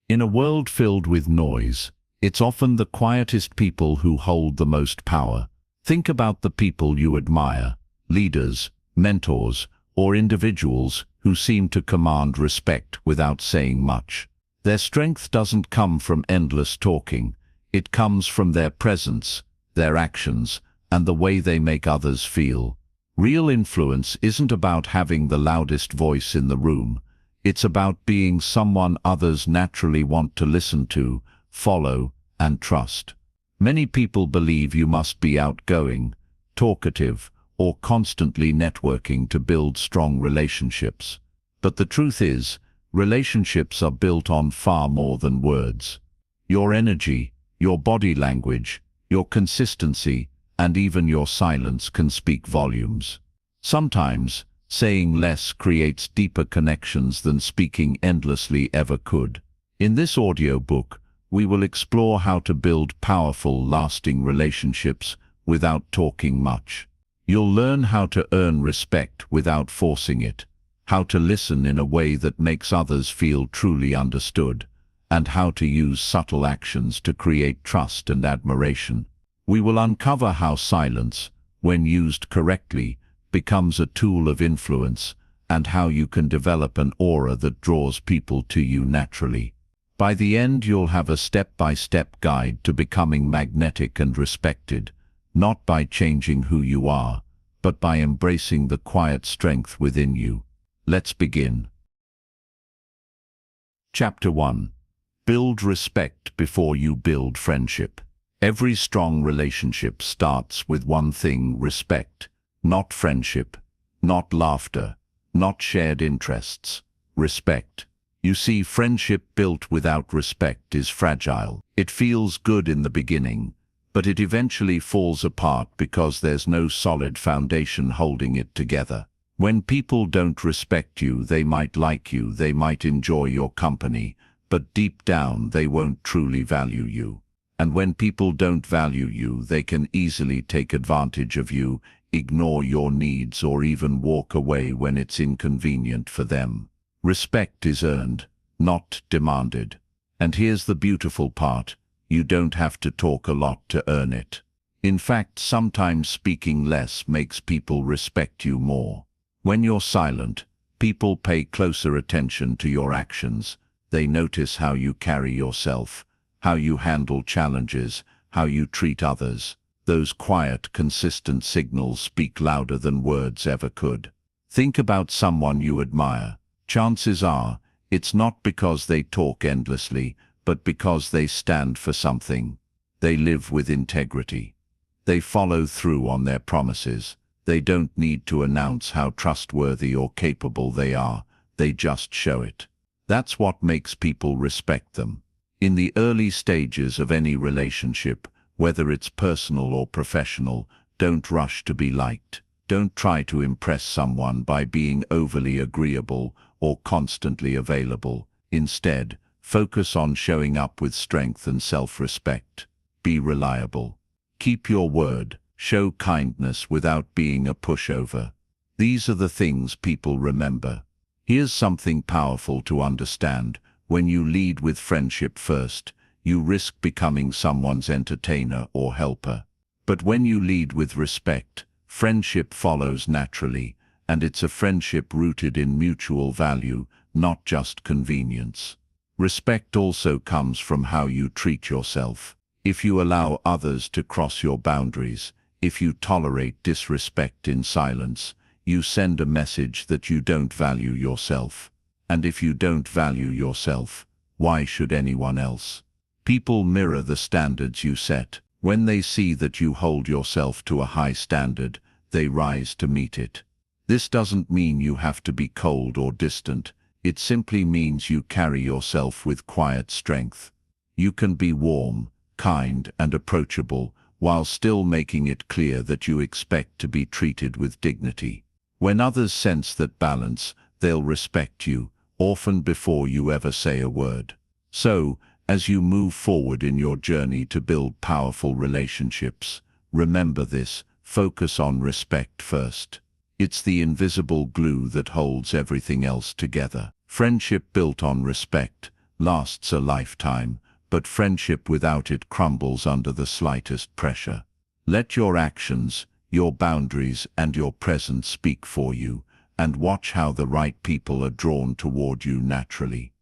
In a world filled with noise, it's often the quietest people who hold the most power. Think about the people you admire, leaders, mentors, or individuals who seem to command respect without saying much. Their strength doesn't come from endless talking. It comes from their presence, their actions, and the way they make others feel. Real influence isn't about having the loudest voice in the room. It's about being someone others naturally want to listen to, follow, and trust. Many people believe you must be outgoing, talkative, or constantly networking to build strong relationships. But the truth is, relationships are built on far more than words. Your energy, your body language, your consistency, and even your silence can speak volumes. Sometimes, saying less creates deeper connections than speaking endlessly ever could. In this audiobook, we will explore how to build powerful, lasting relationships without talking much. You'll learn how to earn respect without forcing it, how to listen in a way that makes others feel truly understood, and how to use subtle actions to create trust and admiration. We will uncover how silence, when used correctly, becomes a tool of influence, and how you can develop an aura that draws people to you naturally. By the end, you'll have a step-by-step guide to becoming magnetic and respected, not by changing who you are, but by embracing the quiet strength within you. Let's begin. Chapter 1. Build respect before you build friendship. Every strong relationship starts with one thing: respect. Not friendship, not laughter, not shared interests. Respect. You see, friendship built without respect is fragile. It feels good in the beginning, but it eventually falls apart because there's no solid foundation holding it together. When people don't respect you, they might like you, they might enjoy your company, but deep down they won't truly value you. And when people don't value you, they can easily take advantage of you, ignore your needs, or even walk away when it's inconvenient for them. Respect is earned, not demanded. And here's the beautiful part: you don't have to talk a lot to earn it. In fact, sometimes speaking less makes people respect you more. When you're silent, people pay closer attention to your actions. They notice how you carry yourself, how you handle challenges, how you treat others. Those quiet, consistent signals speak louder than words ever could. Think about someone you admire. Chances are, it's not because they talk endlessly, but because they stand for something. They live with integrity. They follow through on their promises. They don't need to announce how trustworthy or capable they are. They just show it. That's what makes people respect them. In the early stages of any relationship, whether it's personal or professional, don't rush to be liked. Don't try to impress someone by being overly agreeable or constantly available. Instead, focus on showing up with strength and self-respect. Be reliable. Keep your word. Show kindness without being a pushover. These are the things people remember. Here's something powerful to understand. When you lead with friendship first, you risk becoming someone's entertainer or helper. But when you lead with respect, friendship follows naturally, and it's a friendship rooted in mutual value, not just convenience. Respect also comes from how you treat yourself. If you allow others to cross your boundaries, if you tolerate disrespect in silence, you send a message that you don't value yourself. And if you don't value yourself, why should anyone else? People mirror the standards you set. When they see that you hold yourself to a high standard, they rise to meet it. This doesn't mean you have to be cold or distant. It simply means you carry yourself with quiet strength. You can be warm, kind, and approachable, while still making it clear that you expect to be treated with dignity. When others sense that balance, they'll respect you, often before you ever say a word. So, as you move forward in your journey to build powerful relationships, remember this: focus on respect first. It's the invisible glue that holds everything else together. Friendship built on respect, lasts a lifetime, but friendship without it crumbles under the slightest pressure. Let your actions, your boundaries, and your presence speak for you, and watch how the right people are drawn toward you naturally.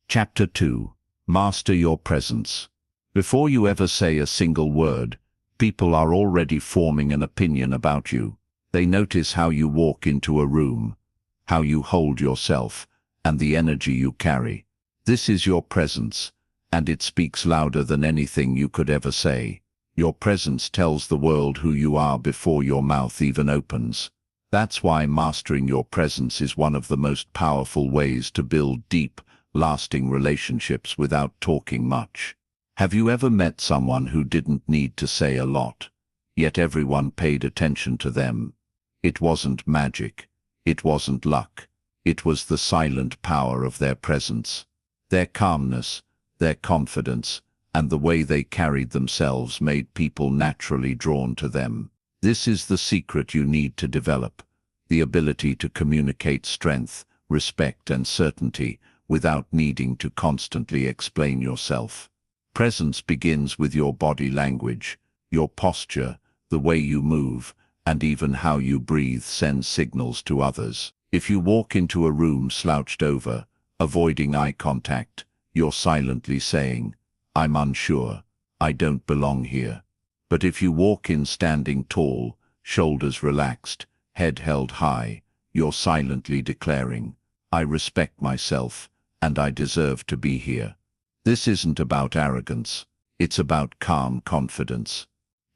Chapter 2. Master your presence. Before you ever say a single word, people are already forming an opinion about you. They notice how you walk into a room, how you hold yourself, and the energy you carry. This is your presence, and it speaks louder than anything you could ever say. Your presence tells the world who you are before your mouth even opens. That's why mastering your presence is one of the most powerful ways to build deep, lasting relationships without talking much. Have you ever met someone who didn't need to say a lot, yet everyone paid attention to them? It wasn't magic. It wasn't luck. It was the silent power of their presence. Their calmness, their confidence, and the way they carried themselves made people naturally drawn to them. This is the secret you need to develop: the ability to communicate strength, respect, and certainty without needing to constantly explain yourself. Presence begins with your body language. Your posture, the way you move, and even how you breathe sends signals to others. If you walk into a room slouched over, avoiding eye contact, you're silently saying, "I'm unsure, I don't belong here." But if you walk in standing tall, shoulders relaxed, head held high, you're silently declaring, "I respect myself, and I deserve to be here." This isn't about arrogance. It's about calm confidence.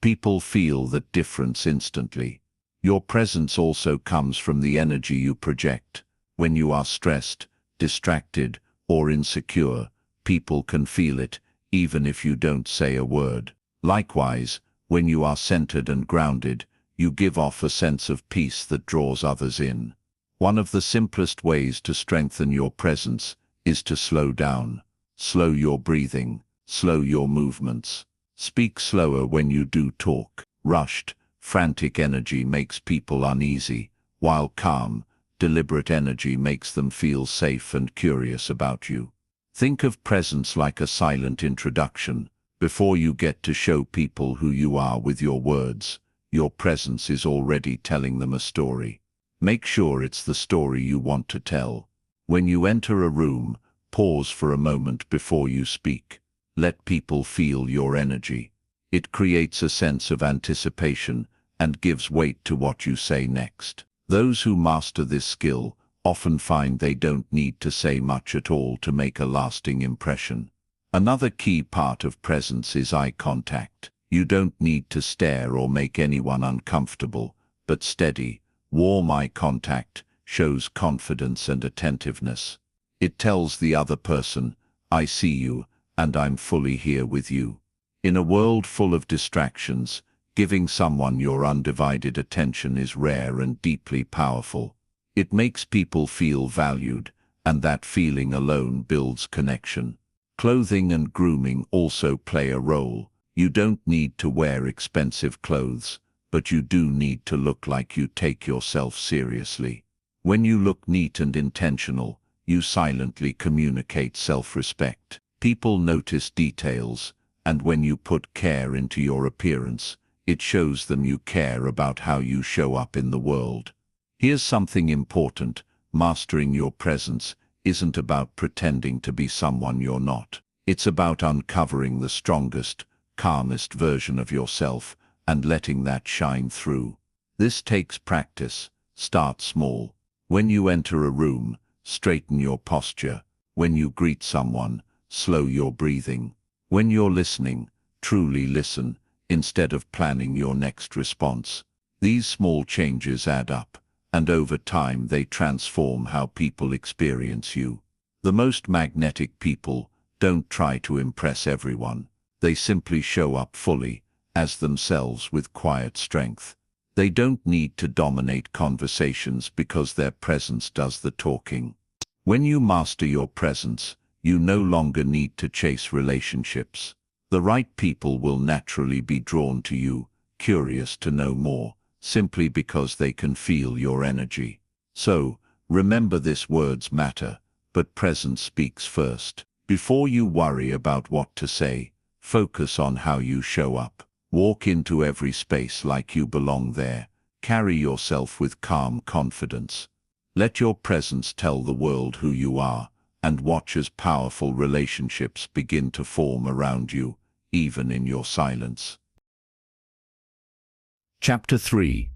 People feel that difference instantly. Your presence also comes from the energy you project. When you are stressed, distracted, or insecure, people can feel it, even if you don't say a word. Likewise, when you are centered and grounded, you give off a sense of peace that draws others in. One of the simplest ways to strengthen your presence is to slow down. Slow your breathing, slow your movements. Speak slower when you do talk. Rushed, frantic energy makes people uneasy, while calm, deliberate energy makes them feel safe and curious about you. Think of presence like a silent introduction. Before you get to show people who you are with your words, your presence is already telling them a story. Make sure it's the story you want to tell. When you enter a room, pause for a moment before you speak. Let people feel your energy. It creates a sense of anticipation and gives weight to what you say next. Those who master this skill often find they don't need to say much at all to make a lasting impression. Another key part of presence is eye contact. You don't need to stare or make anyone uncomfortable, but steady, warm eye contact shows confidence and attentiveness. It tells the other person, "I see you, and I'm fully here with you." In a world full of distractions, giving someone your undivided attention is rare and deeply powerful. It makes people feel valued, and that feeling alone builds connection. Clothing and grooming also play a role. You don't need to wear expensive clothes, but you do need to look like you take yourself seriously. When you look neat and intentional, you silently communicate self-respect. People notice details, and when you put care into your appearance, it shows them you care about how you show up in the world. Here's something important: mastering your presence isn't about pretending to be someone you're not. It's about uncovering the strongest, calmest version of yourself and letting that shine through. This takes practice. Start small. When you enter a room, straighten your posture. When you greet someone, slow your breathing. When you're listening, truly listen, instead of planning your next response. These small changes add up, and over time they transform how people experience you. The most magnetic people don't try to impress everyone. They simply show up fully, as themselves with quiet strength. They don't need to dominate conversations because their presence does the talking. When you master your presence, you no longer need to chase relationships. The right people will naturally be drawn to you, curious to know more, simply because they can feel your energy. So, remember, this: words matter, but presence speaks first. Before you worry about what to say, focus on how you show up. Walk into every space like you belong there. Carry yourself with calm confidence. Let your presence tell the world who you are, and watch as powerful relationships begin to form around you, even in your silence. Chapter 3.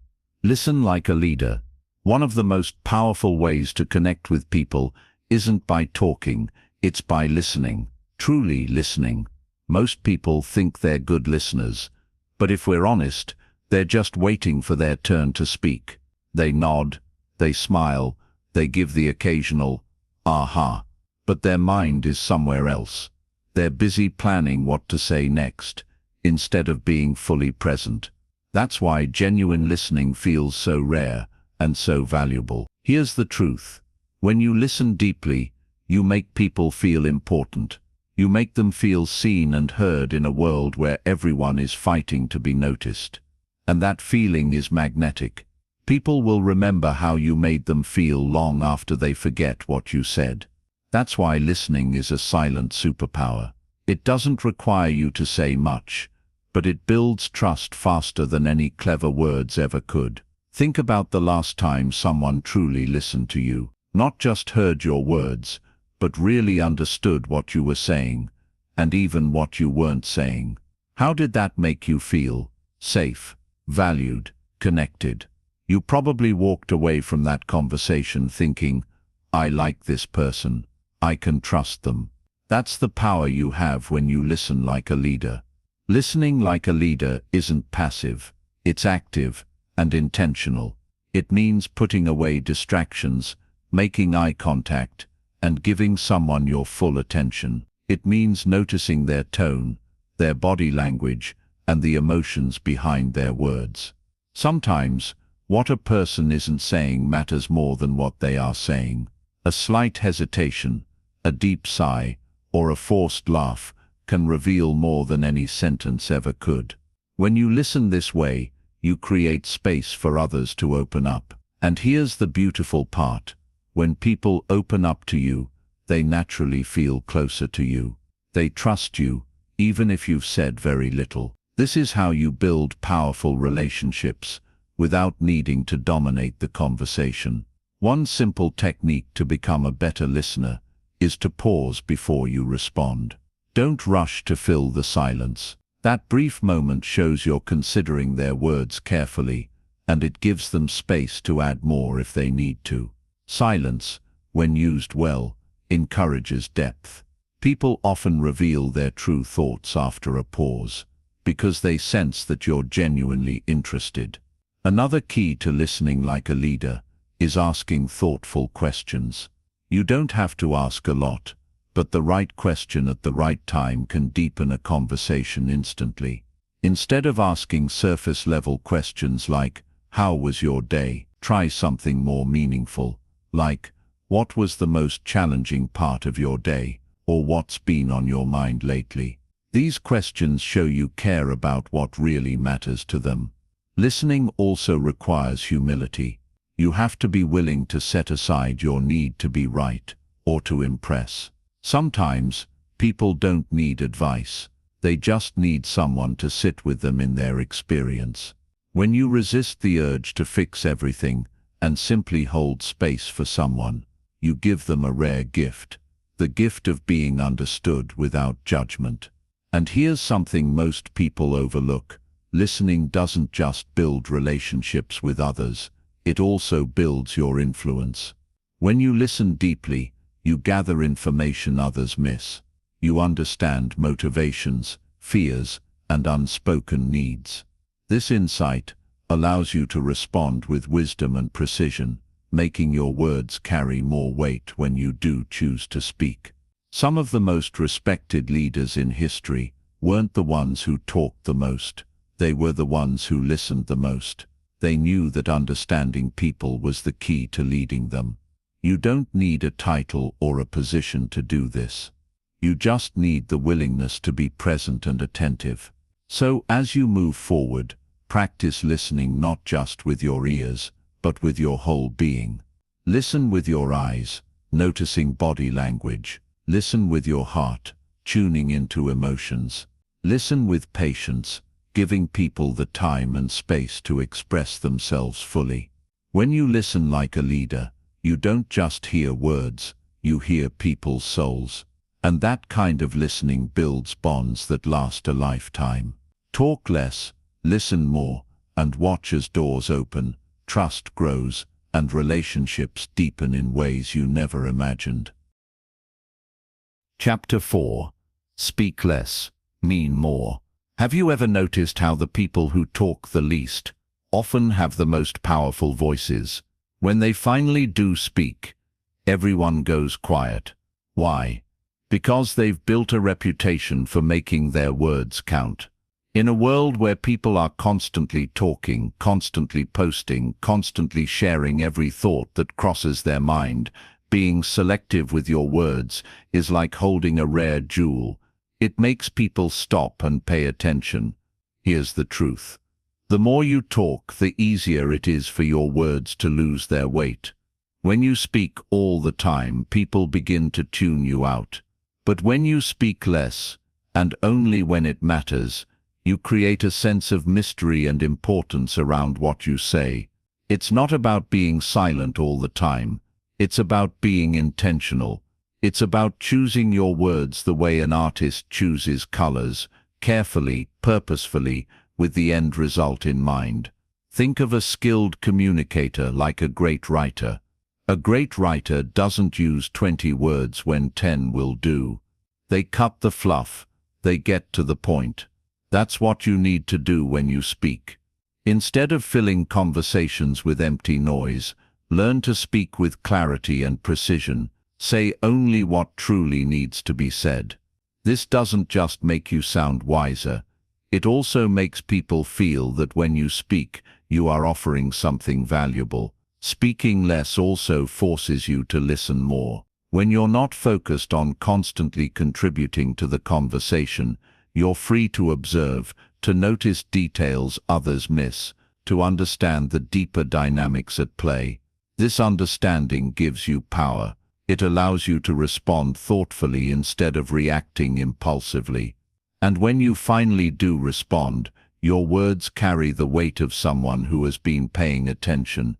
Listen like a leader. One of the most powerful ways to connect with people isn't by talking, it's by listening. Truly listening. Most people think they're good listeners, but if we're honest, they're just waiting for their turn to speak. They nod, they smile, they give the occasional, aha, but their mind is somewhere else. They're busy planning what to say next, instead of being fully present. That's why genuine listening feels so rare and so valuable. Here's the truth. When you listen deeply, you make people feel important. You make them feel seen and heard in a world where everyone is fighting to be noticed. And that feeling is magnetic. People will remember how you made them feel long after they forget what you said. That's why listening is a silent superpower. It doesn't require you to say much, but it builds trust faster than any clever words ever could. Think about the last time someone truly listened to you, not just heard your words, but really understood what you were saying, and even what you weren't saying. How did that make you feel? Safe, valued, connected. You probably walked away from that conversation thinking, I like this person, I can trust them. That's the power you have when you listen like a leader. Listening like a leader isn't passive, it's active and intentional. It means putting away distractions, making eye contact, and giving someone your full attention. It means noticing their tone, their body language, and the emotions behind their words. Sometimes, what a person isn't saying matters more than what they are saying. A slight hesitation, a deep sigh, or a forced laugh can reveal more than any sentence ever could. When you listen this way, you create space for others to open up. And here's the beautiful part. When people open up to you, they naturally feel closer to you. They trust you, even if you've said very little. This is how you build powerful relationships, without needing to dominate the conversation. One simple technique to become a better listener is to pause before you respond. Don't rush to fill the silence. That brief moment shows you're considering their words carefully, and it gives them space to add more if they need to. Silence, when used well, encourages depth. People often reveal their true thoughts after a pause, because they sense that you're genuinely interested. Another key to listening like a leader is asking thoughtful questions. You don't have to ask a lot, but the right question at the right time can deepen a conversation instantly. Instead of asking surface-level questions like, "How was your day?" try something more meaningful, like, "What was the most challenging part of your day?" or "What's been on your mind lately?" These questions show you care about what really matters to them. Listening also requires humility. You have to be willing to set aside your need to be right or to impress. Sometimes, people don't need advice. They just need someone to sit with them in their experience. When you resist the urge to fix everything and simply hold space for someone, you give them a rare gift, the gift of being understood without judgment. And here's something most people overlook. Listening doesn't just build relationships with others, it also builds your influence. When you listen deeply, you gather information others miss. You understand motivations, fears, and unspoken needs. This insight allows you to respond with wisdom and precision, making your words carry more weight when you do choose to speak. Some of the most respected leaders in history weren't the ones who talked the most. They were the ones who listened the most. They knew that understanding people was the key to leading them. You don't need a title or a position to do this. You just need the willingness to be present and attentive. So, as you move forward, practice listening not just with your ears, but with your whole being. Listen with your eyes, noticing body language. Listen with your heart, tuning into emotions. Listen with patience, giving people the time and space to express themselves fully. When you listen like a leader, you don't just hear words, you hear people's souls. And that kind of listening builds bonds that last a lifetime. Talk less, listen more, and watch as doors open, trust grows, and relationships deepen in ways you never imagined. Chapter 4. Speak less, mean more. Have you ever noticed how the people who talk the least often have the most powerful voices? When they finally do speak, everyone goes quiet. Why? Because they've built a reputation for making their words count. In a world where people are constantly talking, constantly posting, constantly sharing every thought that crosses their mind, being selective with your words is like holding a rare jewel. It makes people stop and pay attention. Here's the truth. The more you talk, the easier it is for your words to lose their weight. When you speak all the time, people begin to tune you out. But when you speak less, and only when it matters, you create a sense of mystery and importance around what you say. It's not about being silent all the time. It's about being intentional. It's about choosing your words the way an artist chooses colors, carefully, purposefully, with the end result in mind. Think of a skilled communicator like a great writer. A great writer doesn't use 20 words when 10 will do. They cut the fluff. They get to the point. That's what you need to do when you speak. Instead of filling conversations with empty noise, learn to speak with clarity and precision. Say only what truly needs to be said. This doesn't just make you sound wiser. It also makes people feel that when you speak, you are offering something valuable. Speaking less also forces you to listen more. When you're not focused on constantly contributing to the conversation, you're free to observe, to notice details others miss, to understand the deeper dynamics at play. This understanding gives you power. It allows you to respond thoughtfully instead of reacting impulsively. And when you finally do respond, your words carry the weight of someone who has been paying attention.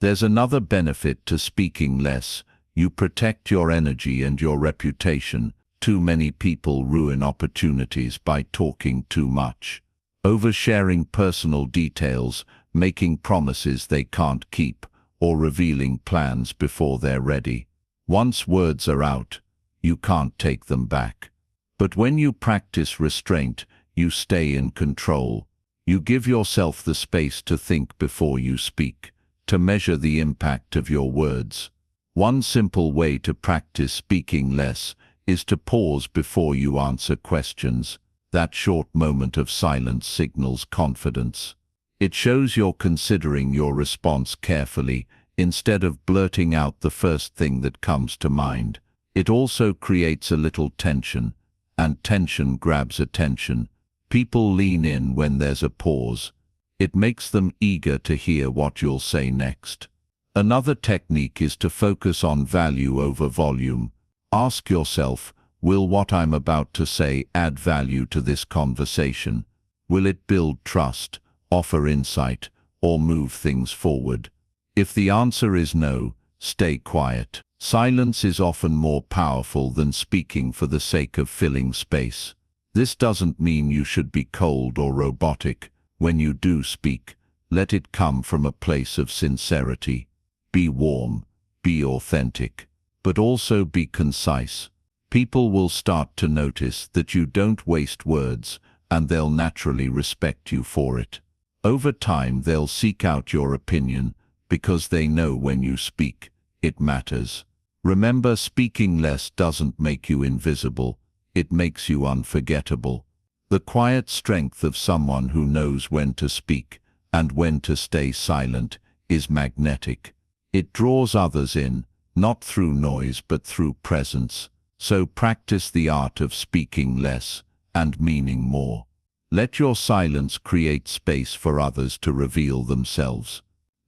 There's another benefit to speaking less. You protect your energy and your reputation. Too many people ruin opportunities by talking too much. Oversharing personal details, making promises they can't keep, or revealing plans before they're ready. Once words are out, you can't take them back. But when you practice restraint, you stay in control. You give yourself the space to think before you speak, to measure the impact of your words. One simple way to practice speaking less is to pause before you answer questions. That short moment of silence signals confidence. It shows you're considering your response carefully, instead of blurting out the first thing that comes to mind. It also creates a little tension, and tension grabs attention. People lean in when there's a pause. It makes them eager to hear what you'll say next. Another technique is to focus on value over volume. Ask yourself, will what I'm about to say add value to this conversation? Will it build trust, offer insight, or move things forward? If the answer is no, stay quiet. Silence is often more powerful than speaking for the sake of filling space. This doesn't mean you should be cold or robotic. When you do speak, let it come from a place of sincerity. Be warm, be authentic, but also be concise. People will start to notice that you don't waste words, and they'll naturally respect you for it. Over time, they'll seek out your opinion because they know when you speak, it matters. Remember, speaking less doesn't make you invisible. It makes you unforgettable. The quiet strength of someone who knows when to speak and when to stay silent is magnetic. It draws others in, not through noise but through presence. So practice the art of speaking less and meaning more. Let your silence create space for others to reveal themselves.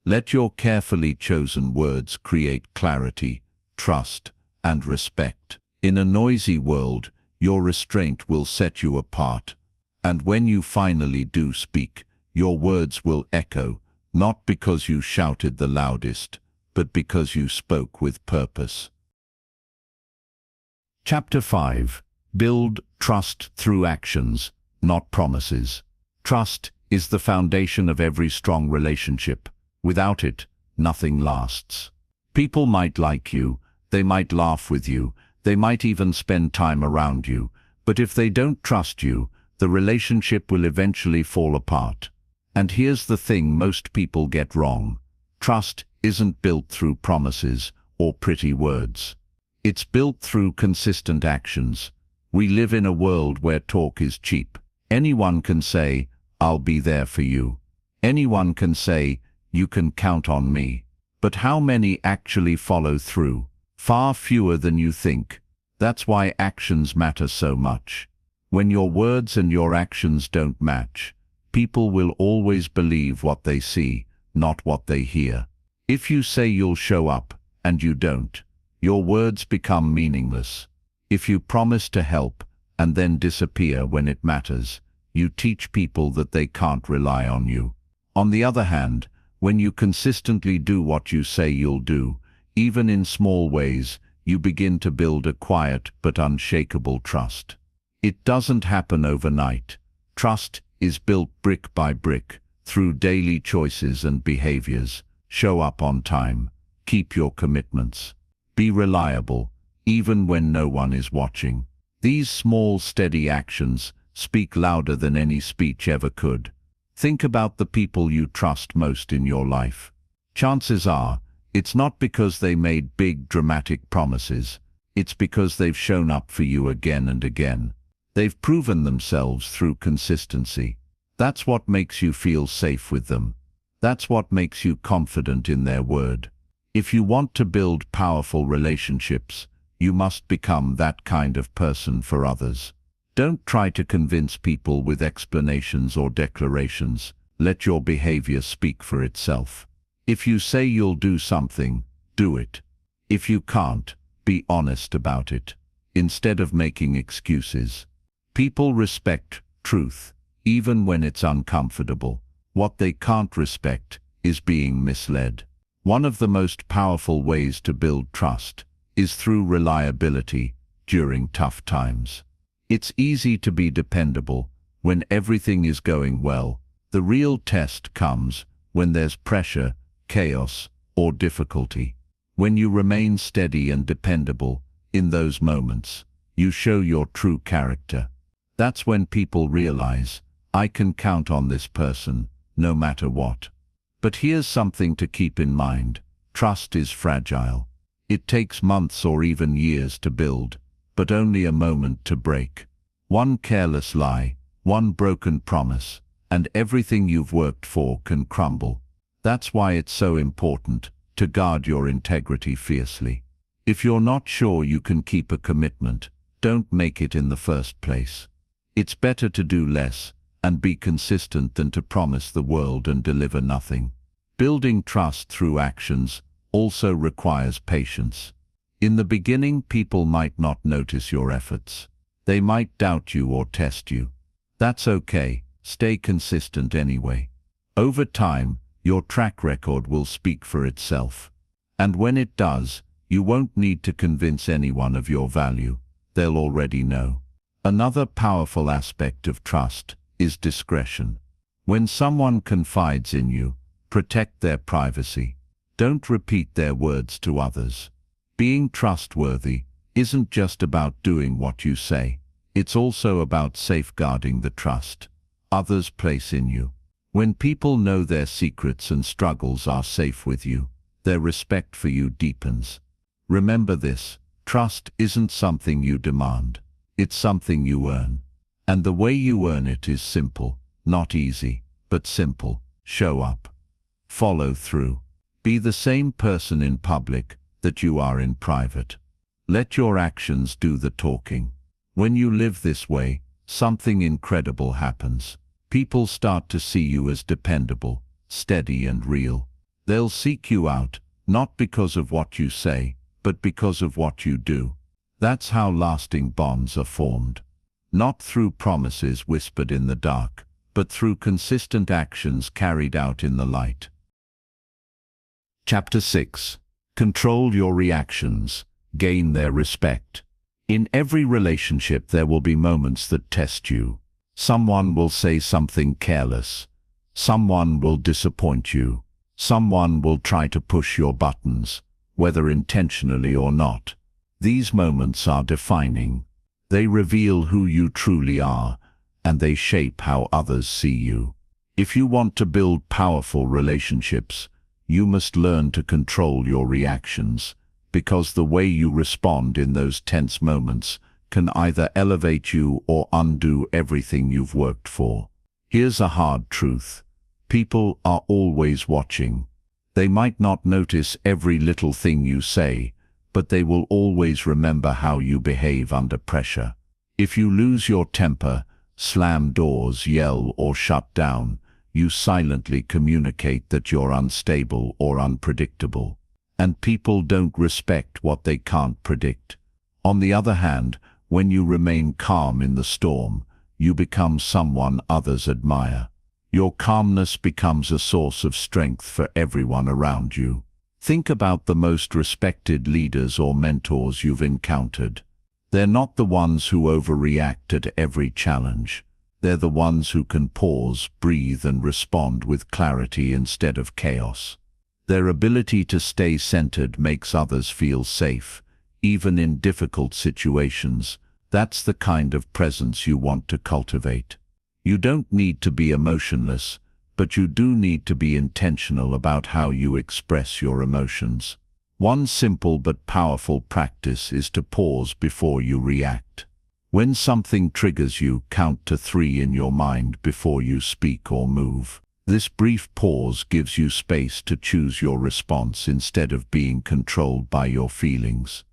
Let your carefully chosen words create clarity, trust, and respect. In a noisy world, your restraint will set you apart. And when you finally do speak, your words will echo, not because you shouted the loudest, but because you spoke with purpose. Chapter 5. Build trust through actions, not promises. Trust is the foundation of every strong relationship. Without it, nothing lasts. People might like you, they might laugh with you, they might even spend time around you, but if they don't trust you, the relationship will eventually fall apart. And here's the thing most people get wrong. Trust isn't built through promises or pretty words. It's built through consistent actions. We live in a world where talk is cheap. Anyone can say, "I'll be there for you." Anyone can say, "You can count on me." But how many actually follow through? Far fewer than you think. That's why actions matter so much. When your words and your actions don't match, people will always believe what they see, not what they hear. If you say you'll show up, and you don't, your words become meaningless. If you promise to help, and then disappear when it matters, you teach people that they can't rely on you. On the other hand, when you consistently do what you say you'll do, even in small ways, you begin to build a quiet but unshakable trust. It doesn't happen overnight. Trust is built brick by brick, through daily choices and behaviors. Show up on time. Keep your commitments. Be reliable, even when no one is watching. These small, steady actions speak louder than any speech ever could. Think about the people you trust most in your life. Chances are, it's not because they made big, dramatic promises. It's because they've shown up for you again and again. They've proven themselves through consistency. That's what makes you feel safe with them. That's what makes you confident in their word. If you want to build powerful relationships, you must become that kind of person for others. Don't try to convince people with explanations or declarations. Let your behavior speak for itself. If you say you'll do something, do it. If you can't, be honest about it, instead of making excuses. People respect truth, even when it's uncomfortable. What they can't respect is being misled. One of the most powerful ways to build trust is through reliability during tough times. It's easy to be dependable when everything is going well. The real test comes when there's pressure, chaos, or difficulty. When you remain steady and dependable in those moments, you show your true character. That's when people realize, I can count on this person, no matter what. But here's something to keep in mind. Trust is fragile. It takes months or even years to build, but only a moment to break. One careless lie, one broken promise, and everything you've worked for can crumble. That's why it's so important to guard your integrity fiercely. If you're not sure you can keep a commitment, don't make it in the first place. It's better to do less and be consistent than to promise the world and deliver nothing. Building trust through actions also requires patience. In the beginning, people might not notice your efforts. They might doubt you or test you. That's okay. Stay consistent anyway. Over time, your track record will speak for itself. And when it does, you won't need to convince anyone of your value. They'll already know. Another powerful aspect of trust is discretion. When someone confides in you, protect their privacy. Don't repeat their words to others. Being trustworthy isn't just about doing what you say. It's also about safeguarding the trust others place in you. When people know their secrets and struggles are safe with you, their respect for you deepens. Remember this, trust isn't something you demand. It's something you earn. And the way you earn it is simple, not easy, but simple. Show up. Follow through. Be the same person in public that you are in private. Let your actions do the talking. When you live this way, something incredible happens. People start to see you as dependable, steady and real. They'll seek you out, not because of what you say, but because of what you do. That's how lasting bonds are formed. Not through promises whispered in the dark, but through consistent actions carried out in the light. Chapter 6. Control your reactions. Gain their respect. In every relationship there will be moments that test you. Someone will say something careless. Someone will disappoint you. Someone will try to push your buttons, whether intentionally or not. These moments are defining. They reveal who you truly are, and they shape how others see you. If you want to build powerful relationships, you must learn to control your reactions, because the way you respond in those tense moments can either elevate you or undo everything you've worked for. Here's a hard truth. People are always watching. They might not notice every little thing you say, but they will always remember how you behave under pressure. If you lose your temper, slam doors, yell, or shut down, you silently communicate that you're unstable or unpredictable. And people don't respect what they can't predict. On the other hand, when you remain calm in the storm, you become someone others admire. Your calmness becomes a source of strength for everyone around you. Think about the most respected leaders or mentors you've encountered. They're not the ones who overreact at every challenge. They're the ones who can pause, breathe, and respond with clarity instead of chaos. Their ability to stay centered makes others feel safe, even in difficult situations. That's the kind of presence you want to cultivate. You don't need to be emotionless, but you do need to be intentional about how you express your emotions. One simple but powerful practice is to pause before you react. When something triggers you, count to 3 in your mind before you speak or move. This brief pause gives you space to choose your response instead of being controlled by your feelings.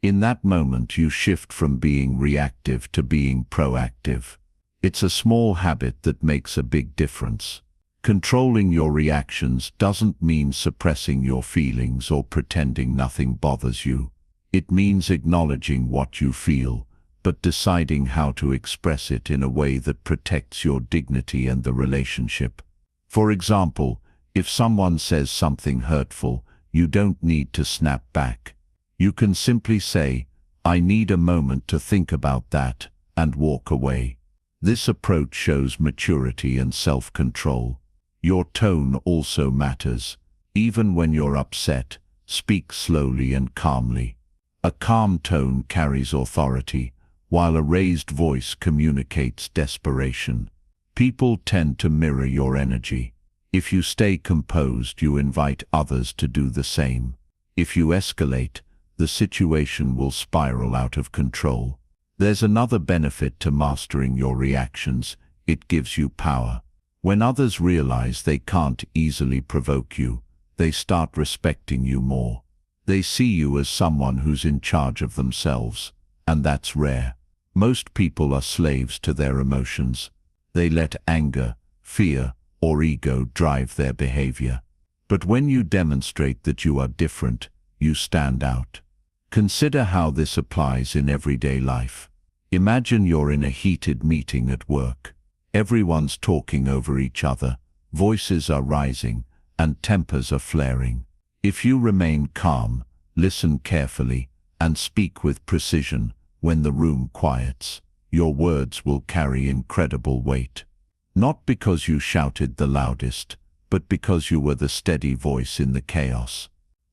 In that moment, you shift from being reactive to being proactive. It's a small habit that makes a big difference. Controlling your reactions doesn't mean suppressing your feelings or pretending nothing bothers you. It means acknowledging what you feel, but deciding how to express it in a way that protects your dignity and the relationship. For example, if someone says something hurtful, you don't need to snap back. You can simply say, "I need a moment to think about that," and walk away. This approach shows maturity and self-control. Your tone also matters. Even when you're upset, speak slowly and calmly. A calm tone carries authority, while a raised voice communicates desperation. People tend to mirror your energy. If you stay composed, you invite others to do the same. If you escalate, the situation will spiral out of control. There's another benefit to mastering your reactions. It gives you power. When others realize they can't easily provoke you, they start respecting you more. They see you as someone who's in charge of themselves, and that's rare. Most people are slaves to their emotions. They let anger, fear, or ego drive their behavior. But when you demonstrate that you are different, you stand out. Consider how this applies in everyday life. Imagine you're in a heated meeting at work. Everyone's talking over each other, voices are rising, and tempers are flaring. If you remain calm, listen carefully, and speak with precision when the room quiets, your words will carry incredible weight. Not because you shouted the loudest, but because you were the steady voice in the chaos.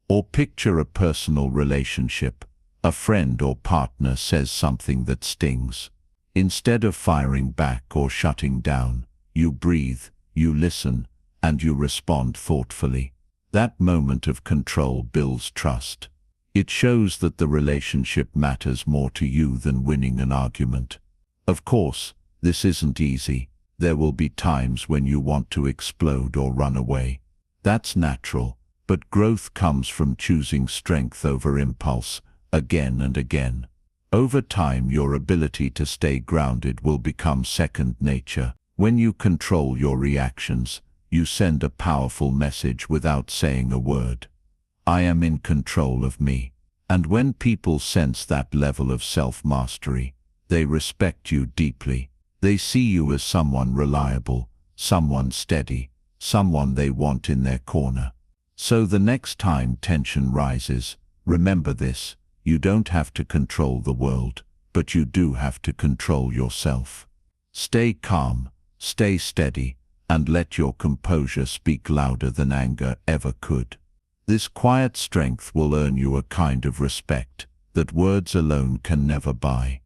Or picture a personal relationship. A friend or partner says something that stings. Instead of firing back or shutting down, you breathe, you listen, and you respond thoughtfully. That moment of control builds trust. It shows that the relationship matters more to you than winning an argument. Of course, this isn't easy. There will be times when you want to explode or run away. That's natural, but growth comes from choosing strength over impulse, again and again. Over time, your ability to stay grounded will become second nature. When you control your reactions, you send a powerful message without saying a word. I am in control of me. And when people sense that level of self-mastery, they respect you deeply. They see you as someone reliable, someone steady, someone they want in their corner. So the next time tension rises, remember this: you don't have to control the world, but you do have to control yourself. Stay calm, stay steady, and let your composure speak louder than anger ever could. This quiet strength will earn you a kind of respect that words alone can never buy.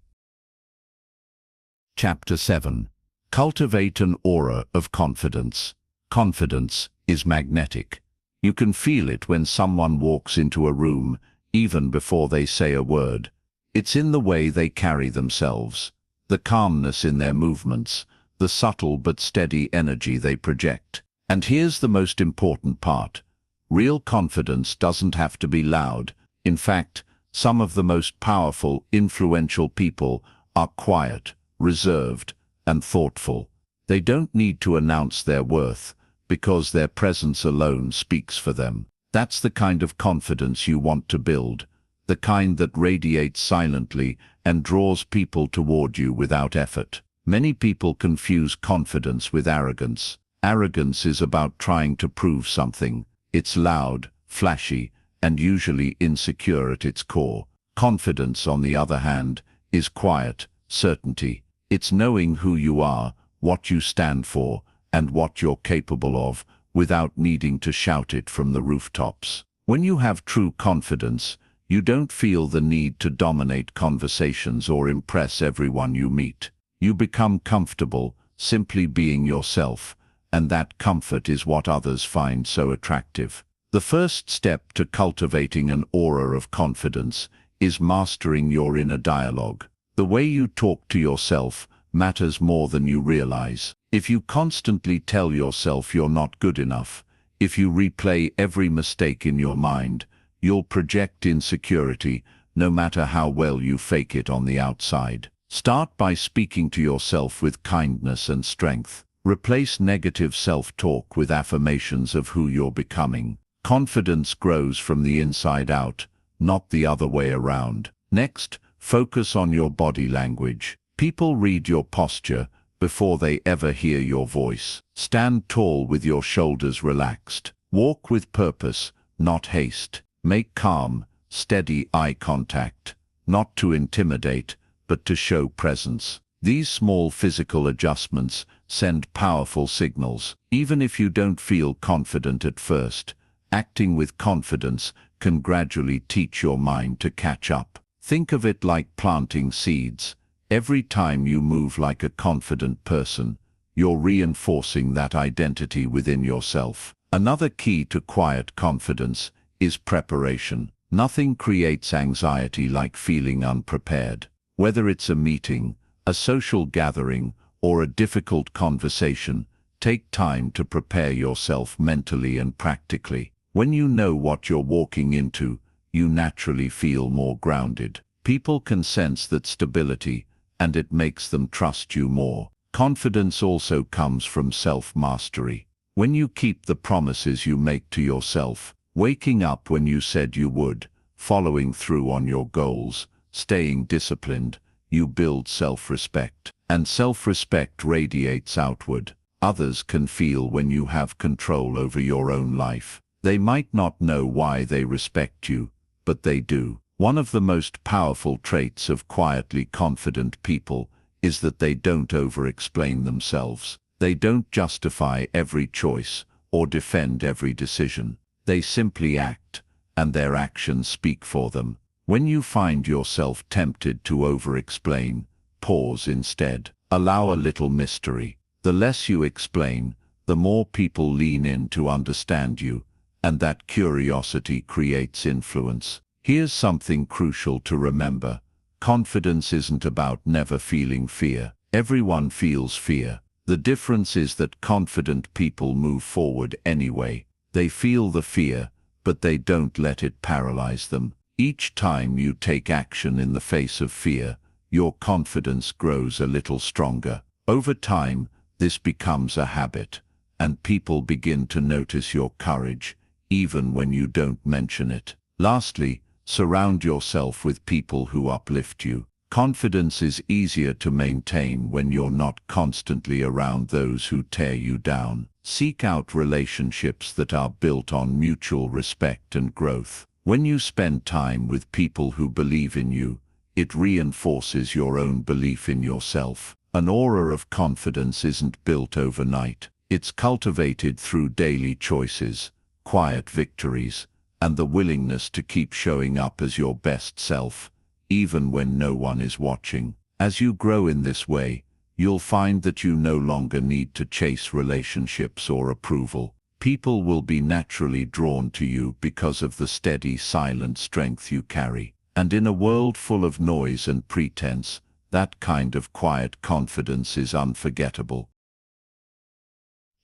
Chapter 7. Cultivate an aura of confidence. Confidence is magnetic. You can feel it when someone walks into a room, even before they say a word. It's in the way they carry themselves, the calmness in their movements, the subtle but steady energy they project. And here's the most important part. Real confidence doesn't have to be loud. In fact, some of the most powerful, influential people are quiet, reserved, and thoughtful. They don't need to announce their worth, because their presence alone speaks for them. That's the kind of confidence you want to build, the kind that radiates silently and draws people toward you without effort. Many people confuse confidence with arrogance. Arrogance is about trying to prove something. It's loud, flashy, and usually insecure at its core. Confidence, on the other hand, is quiet, certainty. It's knowing who you are, what you stand for, and what you're capable of, without needing to shout it from the rooftops. When you have true confidence, you don't feel the need to dominate conversations or impress everyone you meet. You become comfortable, simply being yourself, and that comfort is what others find so attractive. The first step to cultivating an aura of confidence is mastering your inner dialogue. The way you talk to yourself matters more than you realize. If you constantly tell yourself you're not good enough, if you replay every mistake in your mind, you'll project insecurity, no matter how well you fake it on the outside. Start by speaking to yourself with kindness and strength. Replace negative self-talk with affirmations of who you're becoming. Confidence grows from the inside out, not the other way around. Next, focus on your body language. People read your posture before they ever hear your voice. Stand tall with your shoulders relaxed. Walk with purpose, not haste. Make calm, steady eye contact, not to intimidate, but to show presence. These small physical adjustments send powerful signals. Even if you don't feel confident at first, acting with confidence can gradually teach your mind to catch up. Think of it like planting seeds. Every time you move like a confident person, you're reinforcing that identity within yourself. Another key to quiet confidence is preparation. Nothing creates anxiety like feeling unprepared. Whether it's a meeting, a social gathering, or a difficult conversation, take time to prepare yourself mentally and practically. When you know what you're walking into, you naturally feel more grounded. People can sense that stability, and it makes them trust you more. Confidence also comes from self-mastery. When you keep the promises you make to yourself, waking up when you said you would, following through on your goals, staying disciplined, you build self-respect. And self-respect radiates outward. Others can feel when you have control over your own life. They might not know why they respect you, but they do. One of the most powerful traits of quietly confident people is that they don't over-explain themselves. They don't justify every choice or defend every decision. They simply act, and their actions speak for them. When you find yourself tempted to over-explain, pause instead. Allow a little mystery. The less you explain, the more people lean in to understand you, and that curiosity creates influence. Here's something crucial to remember. Confidence isn't about never feeling fear. Everyone feels fear. The difference is that confident people move forward anyway. They feel the fear, but they don't let it paralyze them. Each time you take action in the face of fear, your confidence grows a little stronger. Over time, this becomes a habit, and people begin to notice your courage, even when you don't mention it. Lastly, Surround yourself with people who uplift you. Confidence is easier to maintain when you're not constantly around those who tear you down. Seek out relationships that are built on mutual respect and growth. When you spend time with people who believe in you, it reinforces your own belief in yourself. An aura of confidence isn't built overnight. It's cultivated through daily choices, quiet victories, and the willingness to keep showing up as your best self, even when no one is watching. As you grow in this way, you'll find that you no longer need to chase relationships or approval. People will be naturally drawn to you because of the steady, silent strength you carry. And in a world full of noise and pretense, that kind of quiet confidence is unforgettable.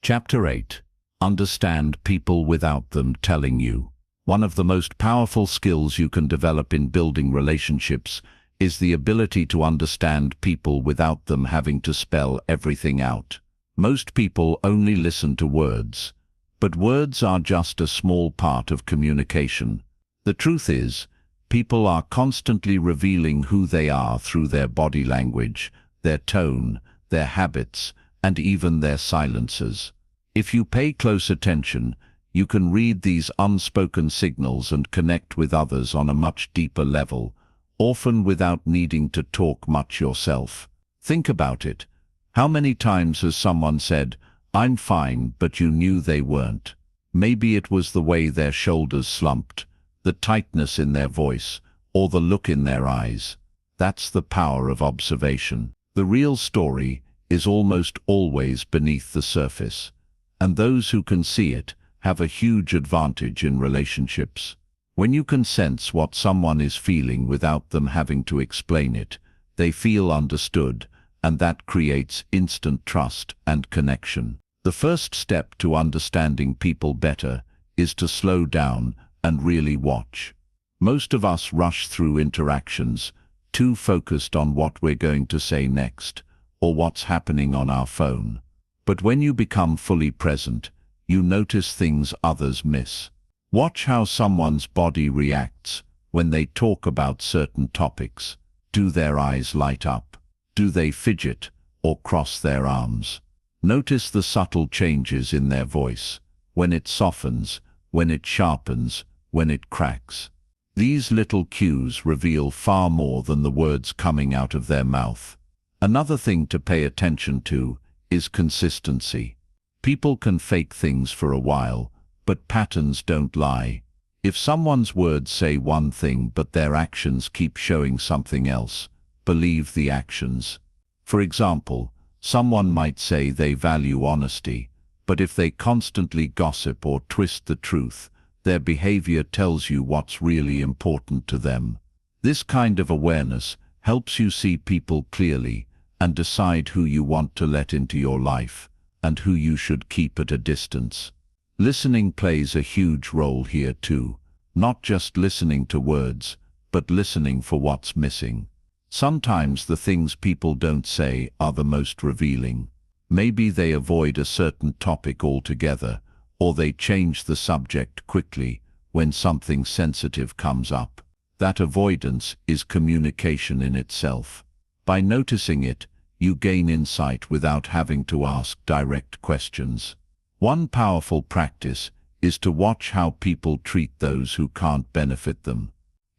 Chapter 8. Understand people without them telling you. One of the most powerful skills you can develop in building relationships is the ability to understand people without them having to spell everything out. Most people only listen to words, but words are just a small part of communication. The truth is, people are constantly revealing who they are through their body language, their tone, their habits, and even their silences. If you pay close attention, you can read these unspoken signals and connect with others on a much deeper level, often without needing to talk much yourself. Think about it. How many times has someone said, "I'm fine," but you knew they weren't? Maybe it was the way their shoulders slumped, the tightness in their voice, or the look in their eyes. That's the power of observation. The real story is almost always beneath the surface, and those who can see it have a huge advantage in relationships. When you can sense what someone is feeling without them having to explain it, they feel understood, and that creates instant trust and connection. The first step to understanding people better is to slow down and really watch. Most of us rush through interactions, too focused on what we're going to say next, or what's happening on our phone. But when you become fully present, you notice things others miss. Watch how someone's body reacts when they talk about certain topics. Do their eyes light up? Do they fidget or cross their arms? Notice the subtle changes in their voice, when it softens, when it sharpens, when it cracks. These little cues reveal far more than the words coming out of their mouth. Another thing to pay attention to is consistency. People can fake things for a while, but patterns don't lie. If someone's words say one thing but their actions keep showing something else, believe the actions. For example, someone might say they value honesty, but if they constantly gossip or twist the truth, their behavior tells you what's really important to them. This kind of awareness helps you see people clearly and decide who you want to let into your life and who you should keep at a distance. Listening plays a huge role here too, not just listening to words, but listening for what's missing. Sometimes the things people don't say are the most revealing. Maybe they avoid a certain topic altogether, or they change the subject quickly when something sensitive comes up. That avoidance is communication in itself. By noticing it, you gain insight without having to ask direct questions. One powerful practice is to watch how people treat those who can't benefit them.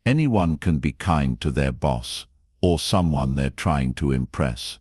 Anyone can be kind to their boss or someone they're trying to impress.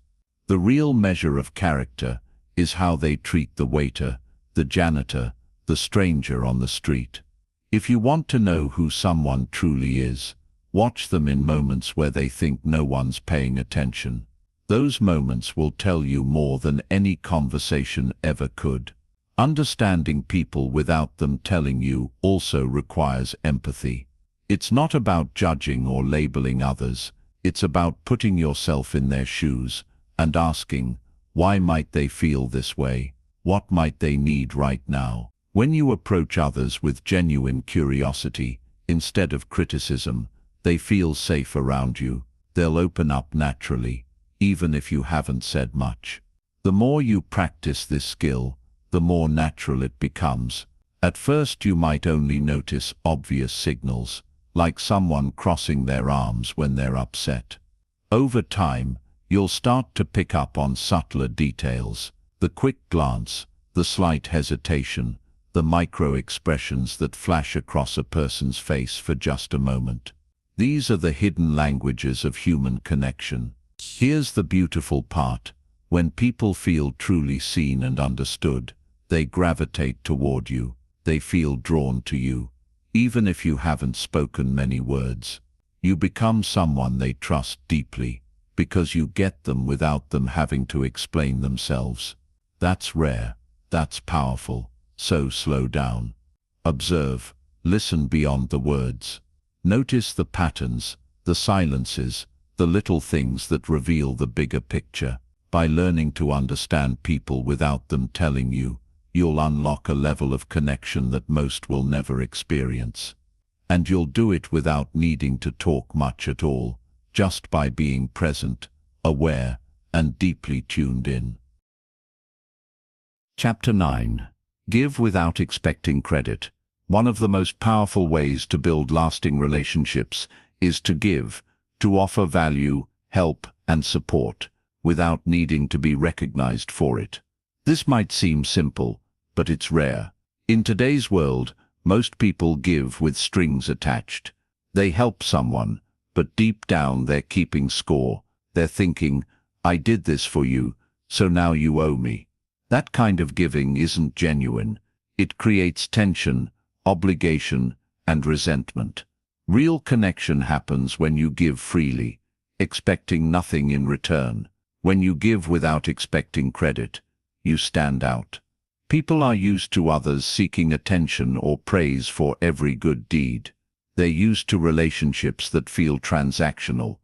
The real measure of character is how they treat the waiter, the janitor, the stranger on the street. If you want to know who someone truly is, watch them in moments where they think no one's paying attention. Those moments will tell you more than any conversation ever could. Understanding people without them telling you also requires empathy. It's not about judging or labeling others. It's about putting yourself in their shoes and asking, why might they feel this way? What might they need right now? When you approach others with genuine curiosity, instead of criticism, they feel safe around you. They'll open up naturally, even if you haven't said much. The more you practice this skill, the more natural it becomes. At first you might only notice obvious signals, like someone crossing their arms when they're upset. Over time, you'll start to pick up on subtler details, the quick glance, the slight hesitation, the micro-expressions that flash across a person's face for just a moment. These are the hidden languages of human connection. Here's the beautiful part. When people feel truly seen and understood, they gravitate toward you. They feel drawn to you, even if you haven't spoken many words. You become someone they trust deeply, because you get them without them having to explain themselves. That's rare. That's powerful. So slow down. Observe. Listen beyond the words. Notice the patterns, the silences, the little things that reveal the bigger picture. By learning to understand people without them telling you, you'll unlock a level of connection that most will never experience. And you'll do it without needing to talk much at all, just by being present, aware, and deeply tuned in. Chapter 9. Give without expecting credit. One of the most powerful ways to build lasting relationships is to give, to offer value, help, and support, without needing to be recognized for it. This might seem simple, but it's rare. In today's world, most people give with strings attached. They help someone, but deep down they're keeping score. They're thinking, I did this for you, so now you owe me. That kind of giving isn't genuine. It creates tension, obligation, and resentment. Real connection happens when you give freely, expecting nothing in return. When you give without expecting credit, you stand out. People are used to others seeking attention or praise for every good deed. They're used to relationships that feel transactional,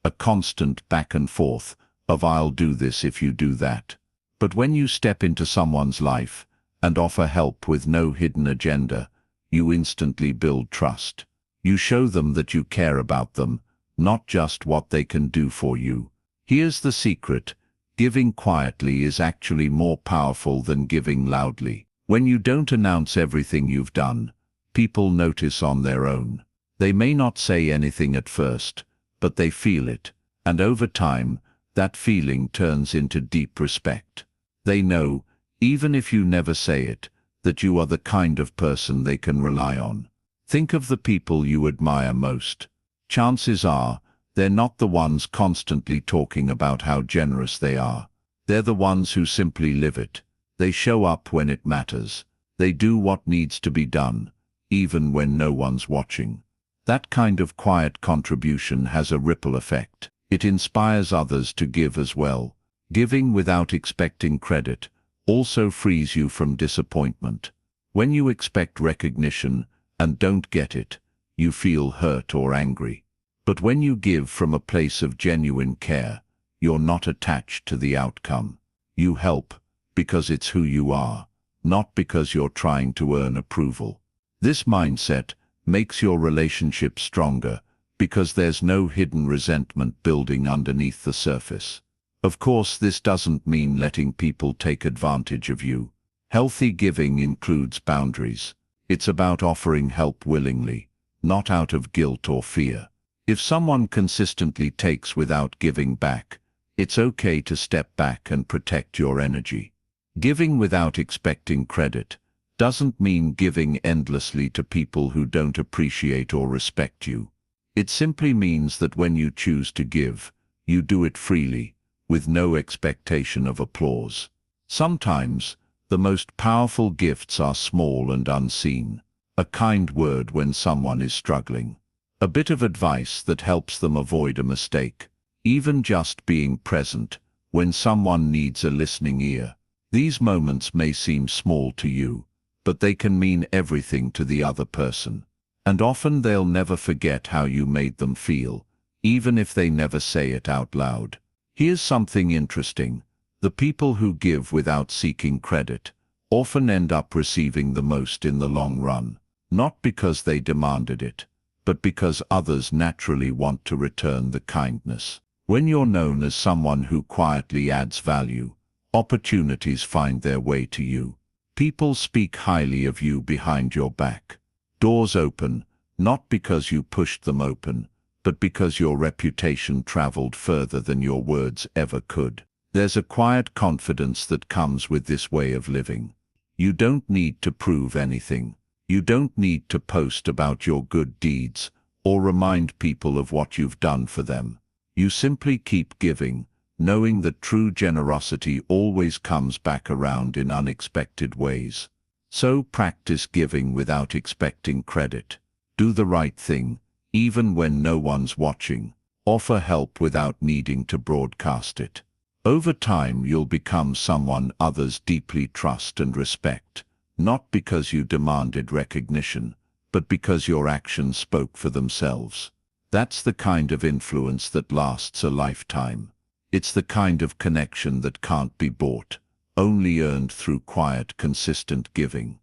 a constant back and forth of I'll do this if you do that. But when you step into someone's life and offer help with no hidden agenda, you instantly build trust. You show them that you care about them, not just what they can do for you. Here's the secret. Giving quietly is actually more powerful than giving loudly. When you don't announce everything you've done, people notice on their own. They may not say anything at first, but they feel it, and over time, that feeling turns into deep respect. They know, even if you never say it, that you are the kind of person they can rely on. Think of the people you admire most. Chances are, they're not the ones constantly talking about how generous they are. They're the ones who simply live it. They show up when it matters. They do what needs to be done, even when no one's watching. That kind of quiet contribution has a ripple effect. It inspires others to give as well. Giving without expecting credit also frees you from disappointment. When you expect recognition and don't get it, you feel hurt or angry. But when you give from a place of genuine care, you're not attached to the outcome. You help because it's who you are, not because you're trying to earn approval. This mindset makes your relationship stronger because there's no hidden resentment building underneath the surface. Of course, this doesn't mean letting people take advantage of you. Healthy giving includes boundaries. It's about offering help willingly, not out of guilt or fear. If someone consistently takes without giving back, it's okay to step back and protect your energy. Giving without expecting credit doesn't mean giving endlessly to people who don't appreciate or respect you. It simply means that when you choose to give, you do it freely, with no expectation of applause. Sometimes, the most powerful gifts are small and unseen. A kind word when someone is struggling. A bit of advice that helps them avoid a mistake. Even just being present when someone needs a listening ear. These moments may seem small to you, but they can mean everything to the other person. And often they'll never forget how you made them feel, even if they never say it out loud. Here's something interesting. The people who give without seeking credit often end up receiving the most in the long run, not because they demanded it, but because others naturally want to return the kindness. When you're known as someone who quietly adds value, opportunities find their way to you. People speak highly of you behind your back. Doors open, not because you pushed them open, but because your reputation traveled further than your words ever could. There's a quiet confidence that comes with this way of living. You don't need to prove anything. You don't need to post about your good deeds or remind people of what you've done for them. You simply keep giving, knowing that true generosity always comes back around in unexpected ways. So practice giving without expecting credit. Do the right thing, even when no one's watching. Offer help without needing to broadcast it. Over time, you'll become someone others deeply trust and respect, not because you demanded recognition, but because your actions spoke for themselves. That's the kind of influence that lasts a lifetime. It's the kind of connection that can't be bought, only earned through quiet, consistent giving.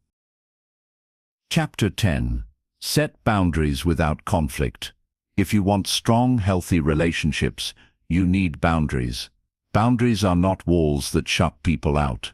Chapter 10. Set boundaries without conflict. If you want strong, healthy relationships, you need boundaries. Boundaries are not walls that shut people out.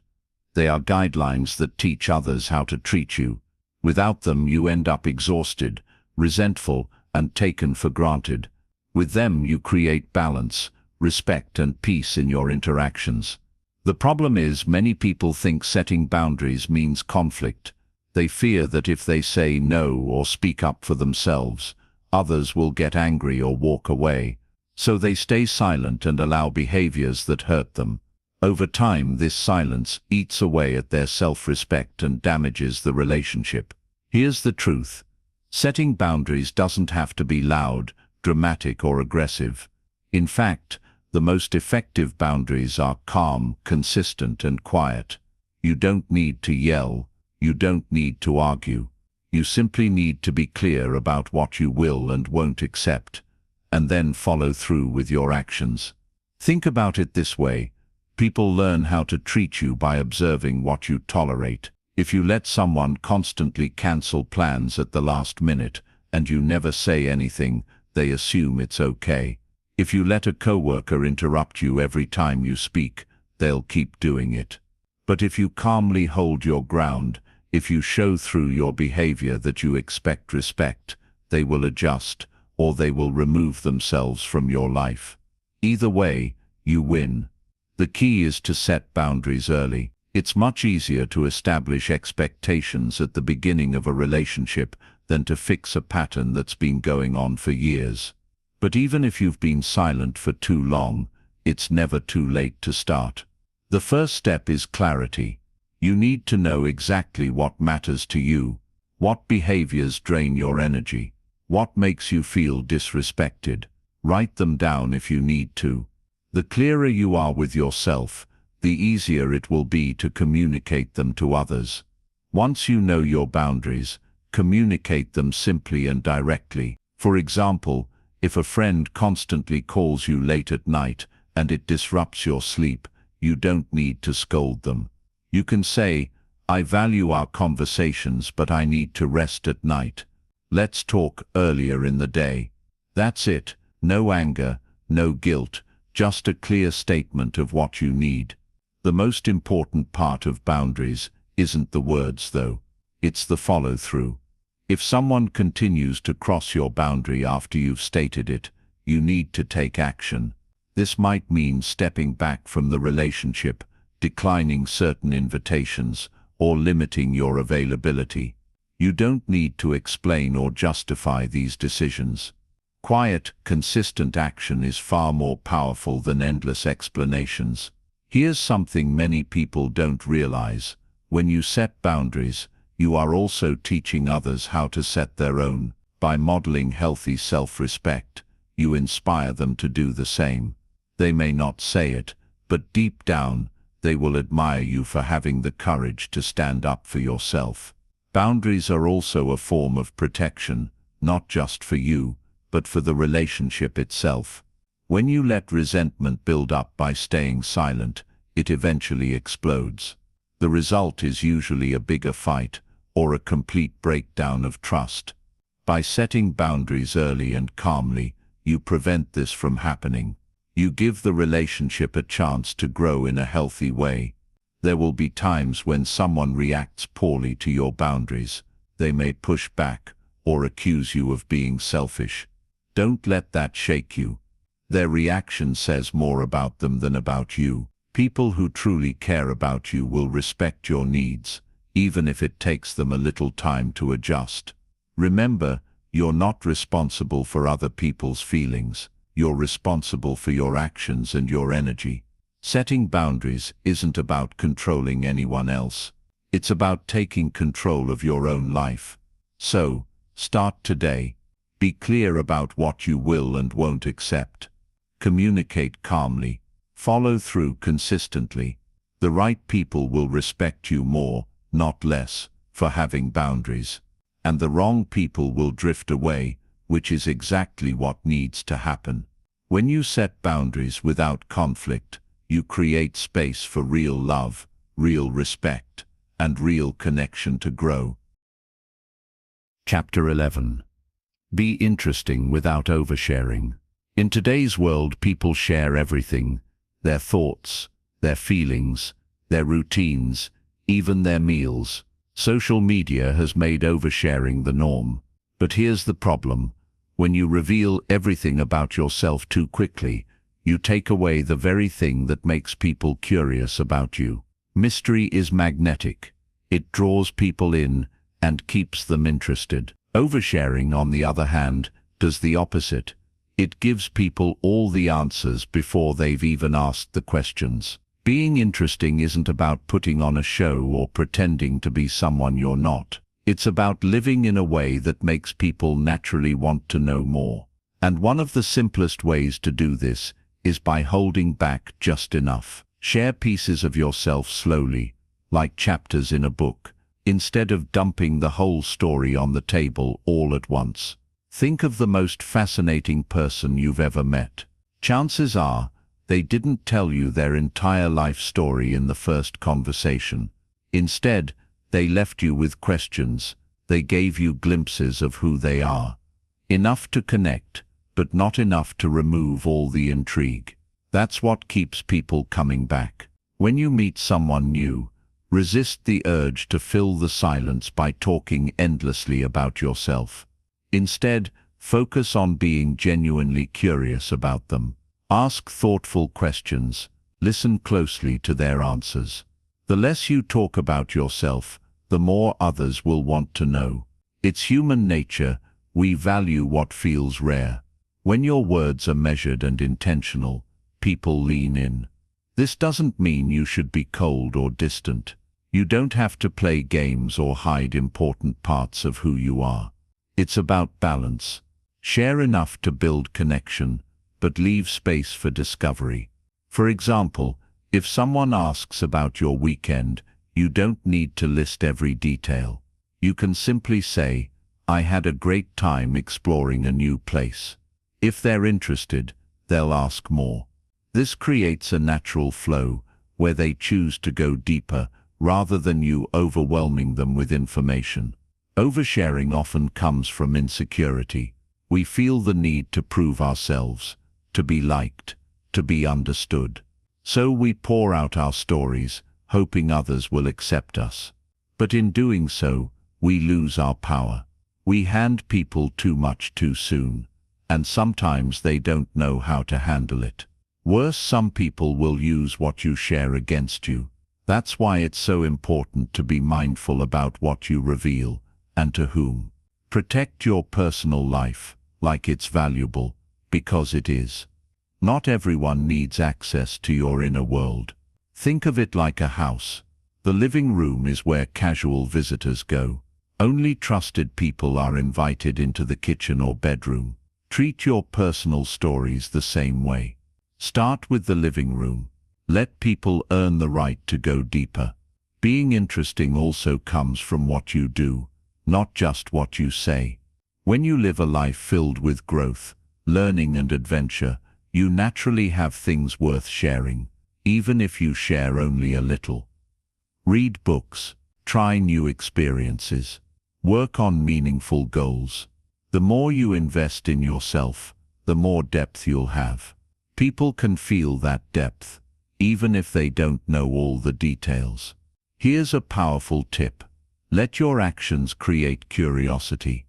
They are guidelines that teach others how to treat you. Without them, you end up exhausted, resentful, and taken for granted. With them, you create balance, respect, and peace in your interactions. The problem is, many people think setting boundaries means conflict. They fear that if they say no or speak up for themselves, others will get angry or walk away. So they stay silent and allow behaviors that hurt them. Over time, this silence eats away at their self-respect and damages the relationship. Here's the truth. Setting boundaries doesn't have to be loud, dramatic, or aggressive. In fact, the most effective boundaries are calm, consistent, and quiet. You don't need to yell. You don't need to argue. You simply need to be clear about what you will and won't accept, and then follow through with your actions. Think about it this way. People learn how to treat you by observing what you tolerate. If you let someone constantly cancel plans at the last minute and you never say anything, they assume it's okay. If you let a coworker interrupt you every time you speak, they'll keep doing it. But if you calmly hold your ground, if you show through your behavior that you expect respect, they will adjust, or they will remove themselves from your life. Either way, you win. The key is to set boundaries early. It's much easier to establish expectations at the beginning of a relationship than to fix a pattern that's been going on for years. But even if you've been silent for too long, it's never too late to start. The first step is clarity. You need to know exactly what matters to you, what behaviors drain your energy, what makes you feel disrespected. Write them down if you need to. The clearer you are with yourself, the easier it will be to communicate them to others. Once you know your boundaries, communicate them simply and directly. For example, if a friend constantly calls you late at night and it disrupts your sleep, you don't need to scold them. You can say, "I value our conversations, but I need to rest at night. Let's talk earlier in the day." That's it. No anger, no guilt, just a clear statement of what you need. The most important part of boundaries isn't the words, though. It's the follow-through. If someone continues to cross your boundary after you've stated it, you need to take action. This might mean stepping back from the relationship, declining certain invitations, or limiting your availability. You don't need to explain or justify these decisions. Quiet, consistent action is far more powerful than endless explanations. Here's something many people don't realize. When you set boundaries, you are also teaching others how to set their own. By modeling healthy self-respect, you inspire them to do the same. They may not say it, but deep down, they will admire you for having the courage to stand up for yourself. Boundaries are also a form of protection, not just for you, but for the relationship itself. When you let resentment build up by staying silent, it eventually explodes. The result is usually a bigger fight or a complete breakdown of trust. By setting boundaries early and calmly, you prevent this from happening. You give the relationship a chance to grow in a healthy way. There will be times when someone reacts poorly to your boundaries. They may push back, or accuse you of being selfish. Don't let that shake you. Their reaction says more about them than about you. People who truly care about you will respect your needs, even if it takes them a little time to adjust. Remember, you're not responsible for other people's feelings. You're responsible for your actions and your energy. Setting boundaries isn't about controlling anyone else. It's about taking control of your own life. So, start today. Be clear about what you will and won't accept. Communicate calmly. Follow through consistently. The right people will respect you more, not less, for having boundaries. And the wrong people will drift away, which is exactly what needs to happen. When you set boundaries without conflict, you create space for real love, real respect, and real connection to grow. Chapter 11. Be interesting without oversharing. In today's world, people share everything: their thoughts, their feelings, their routines, even their meals. Social media has made oversharing the norm. But here's the problem. When you reveal everything about yourself too quickly, you take away the very thing that makes people curious about you. Mystery is magnetic. It draws people in and keeps them interested. Oversharing, on the other hand, does the opposite. It gives people all the answers before they've even asked the questions. Being interesting isn't about putting on a show or pretending to be someone you're not. It's about living in a way that makes people naturally want to know more. And one of the simplest ways to do this is by holding back just enough. Share pieces of yourself slowly, like chapters in a book, instead of dumping the whole story on the table all at once. Think of the most fascinating person you've ever met. Chances are, they didn't tell you their entire life story in the first conversation. Instead, they left you with questions. They gave you glimpses of who they are. Enough to connect, but not enough to remove all the intrigue. That's what keeps people coming back. When you meet someone new, resist the urge to fill the silence by talking endlessly about yourself. Instead, focus on being genuinely curious about them. Ask thoughtful questions. Listen closely to their answers. The less you talk about yourself, the more others will want to know. It's human nature. We value what feels rare. When your words are measured and intentional, people lean in. This doesn't mean you should be cold or distant. You don't have to play games or hide important parts of who you are. It's about balance. Share enough to build connection, but leave space for discovery. For example, if someone asks about your weekend, you don't need to list every detail. You can simply say, "I had a great time exploring a new place." If they're interested, they'll ask more. This creates a natural flow where they choose to go deeper rather than you overwhelming them with information. Oversharing often comes from insecurity. We feel the need to prove ourselves, to be liked, to be understood. So we pour out our stories, hoping others will accept us. But in doing so, we lose our power. We hand people too much too soon, and sometimes they don't know how to handle it. Worse, some people will use what you share against you. That's why it's so important to be mindful about what you reveal and to whom. Protect your personal life like it's valuable, because it is. Not everyone needs access to your inner world. Think of it like a house. The living room is where casual visitors go. Only trusted people are invited into the kitchen or bedroom. Treat your personal stories the same way. Start with the living room. Let people earn the right to go deeper. Being interesting also comes from what you do, not just what you say. When you live a life filled with growth, learning and adventure, you naturally have things worth sharing, even if you share only a little. Read books, try new experiences, work on meaningful goals. The more you invest in yourself, the more depth you'll have. People can feel that depth, even if they don't know all the details. Here's a powerful tip. Let your actions create curiosity.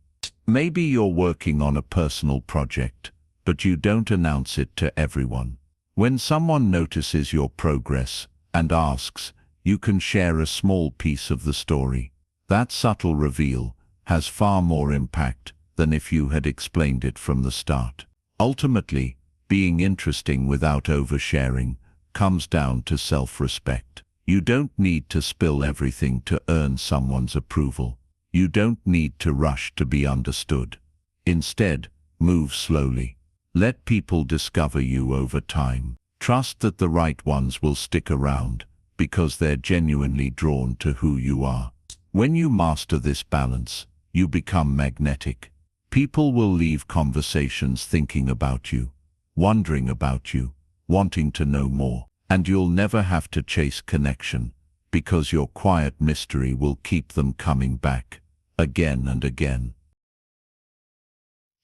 Maybe you're working on a personal project, but you don't announce it to everyone. When someone notices your progress and asks, you can share a small piece of the story. That subtle reveal has far more impact than if you had explained it from the start. Ultimately, being interesting without oversharing comes down to self-respect. You don't need to spill everything to earn someone's approval. You don't need to rush to be understood. Instead, move slowly. Let people discover you over time. Trust that the right ones will stick around because they're genuinely drawn to who you are. When you master this balance, you become magnetic. People will leave conversations thinking about you, wondering about you, wanting to know more. And you'll never have to chase connection because your quiet mystery will keep them coming back again and again.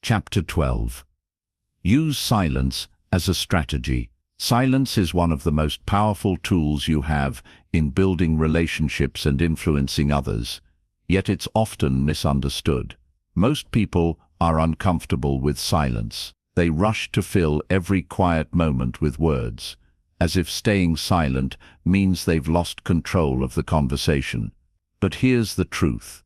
Chapter 12. Use silence as a strategy. Silence is one of the most powerful tools you have in building relationships and influencing others, yet it's often misunderstood. Most people are uncomfortable with silence. They rush to fill every quiet moment with words, as if staying silent means they've lost control of the conversation. But here's the truth.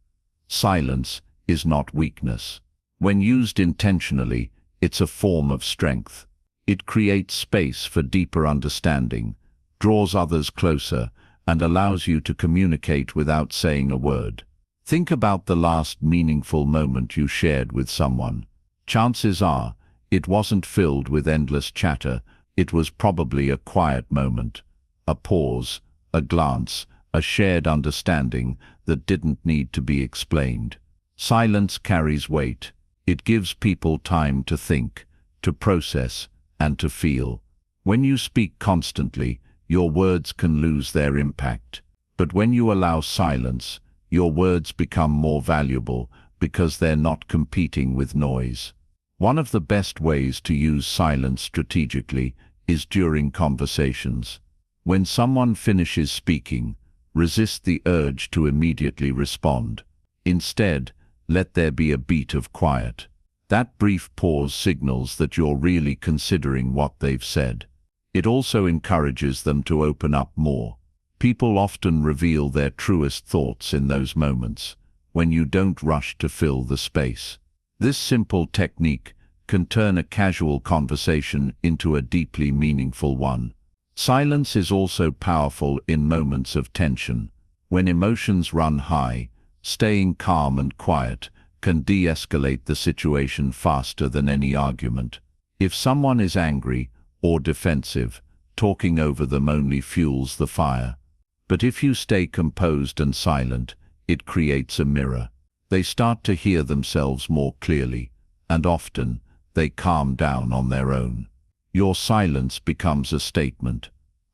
Silence is not weakness. When used intentionally, it's a form of strength. It creates space for deeper understanding, draws others closer, and allows you to communicate without saying a word. Think about the last meaningful moment you shared with someone. Chances are, it wasn't filled with endless chatter. It was probably a quiet moment, a pause, a glance, a shared understanding that didn't need to be explained. Silence carries weight. It gives people time to think, to process, and to feel. When you speak constantly, your words can lose their impact. But when you allow silence, your words become more valuable because they're not competing with noise. One of the best ways to use silence strategically is during conversations. When someone finishes speaking, resist the urge to immediately respond. Instead, let there be a beat of quiet. That brief pause signals that you're really considering what they've said. It also encourages them to open up more. People often reveal their truest thoughts in those moments, when you don't rush to fill the space. This simple technique can turn a casual conversation into a deeply meaningful one. Silence is also powerful in moments of tension. When emotions run high, staying calm and quiet can de-escalate the situation faster than any argument. If someone is angry or defensive, talking over them only fuels the fire. But if you stay composed and silent, it creates a mirror. They start to hear themselves more clearly, and often, they calm down on their own. Your silence becomes a statement.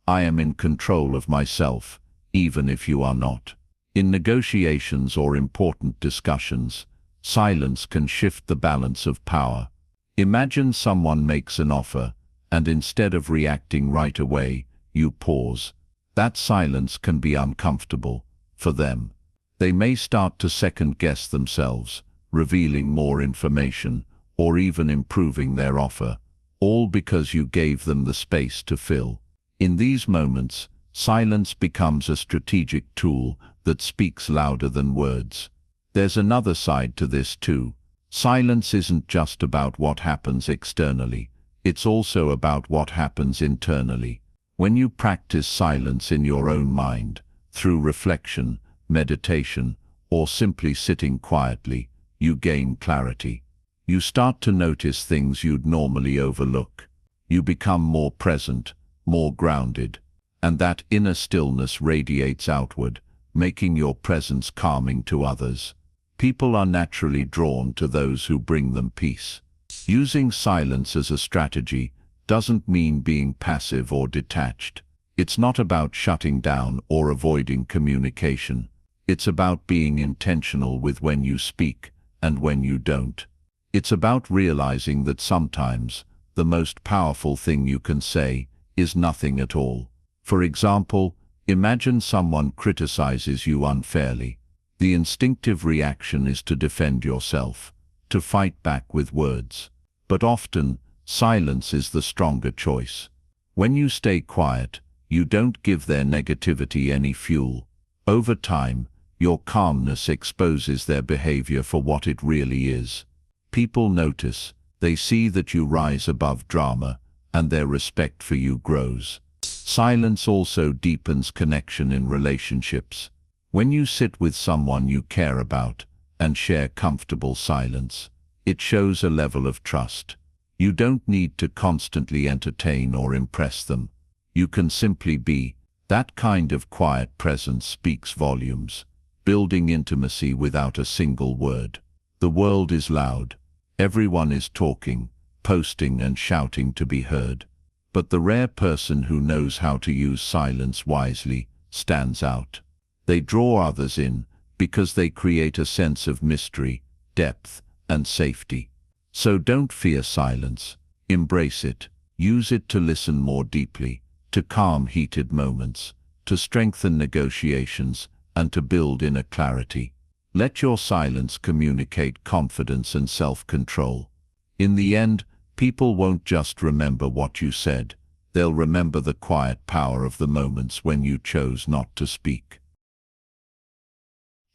I am in control of myself, even if you are not. In negotiations or important discussions, silence can shift the balance of power. Imagine someone makes an offer, and instead of reacting right away, you pause. That silence can be uncomfortable for them. They may start to second-guess themselves, revealing more information, or even improving their offer, all because you gave them the space to fill. In these moments, silence becomes a strategic tool that speaks louder than words. There's another side to this too. Silence isn't just about what happens externally, it's also about what happens internally. When you practice silence in your own mind, through reflection, meditation, or simply sitting quietly, you gain clarity. You start to notice things you'd normally overlook. You become more present, more grounded, and that inner stillness radiates outward, making your presence calming to others. People are naturally drawn to those who bring them peace. Using silence as a strategy doesn't mean being passive or detached. It's not about shutting down or avoiding communication. It's about being intentional with when you speak and when you don't. It's about realizing that sometimes the most powerful thing you can say is nothing at all. For example, imagine someone criticizes you unfairly. The instinctive reaction is to defend yourself, to fight back with words. But often, silence is the stronger choice. When you stay quiet, you don't give their negativity any fuel. Over time, your calmness exposes their behavior for what it really is. People notice, they see that you rise above drama, and their respect for you grows. Silence also deepens connection in relationships. When you sit with someone you care about and share comfortable silence, it shows a level of trust. You don't need to constantly entertain or impress them. You can simply be. That kind of quiet presence speaks volumes, building intimacy without a single word. The world is loud. Everyone is talking, posting and shouting to be heard. But the rare person who knows how to use silence wisely stands out. They draw others in because they create a sense of mystery, depth, and safety. So don't fear silence. Embrace it. Use it to listen more deeply, to calm heated moments, to strengthen negotiations, and to build inner clarity. Let your silence communicate confidence and self-control. In the end, people won't just remember what you said. They'll remember the quiet power of the moments when you chose not to speak.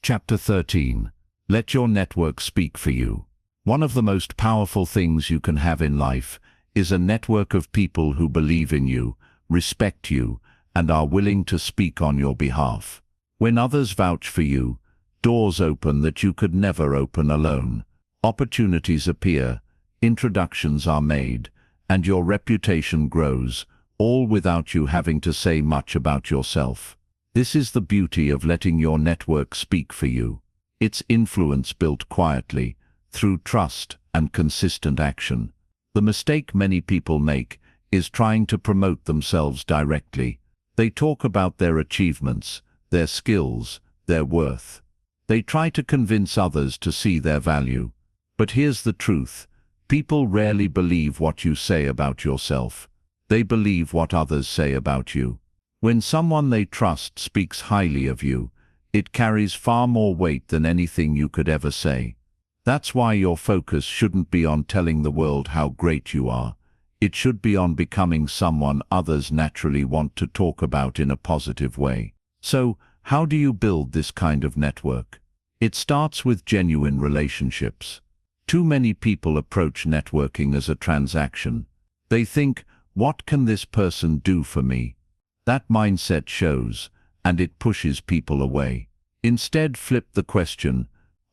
Chapter 13. Let your network speak for you. One of the most powerful things you can have in life is a network of people who believe in you, respect you, and are willing to speak on your behalf. When others vouch for you, doors open that you could never open alone. Opportunities appear, introductions are made, and your reputation grows, all without you having to say much about yourself. This is the beauty of letting your network speak for you. Its influence built quietly, through trust and consistent action. The mistake many people make is trying to promote themselves directly. They talk about their achievements, their skills, their worth. They try to convince others to see their value. But here's the truth. People rarely believe what you say about yourself. They believe what others say about you. When someone they trust speaks highly of you, it carries far more weight than anything you could ever say. That's why your focus shouldn't be on telling the world how great you are. It should be on becoming someone others naturally want to talk about in a positive way. So, how do you build this kind of network? It starts with genuine relationships. Too many people approach networking as a transaction. They think, what can this person do for me? That mindset shows, and it pushes people away. Instead, flip the question.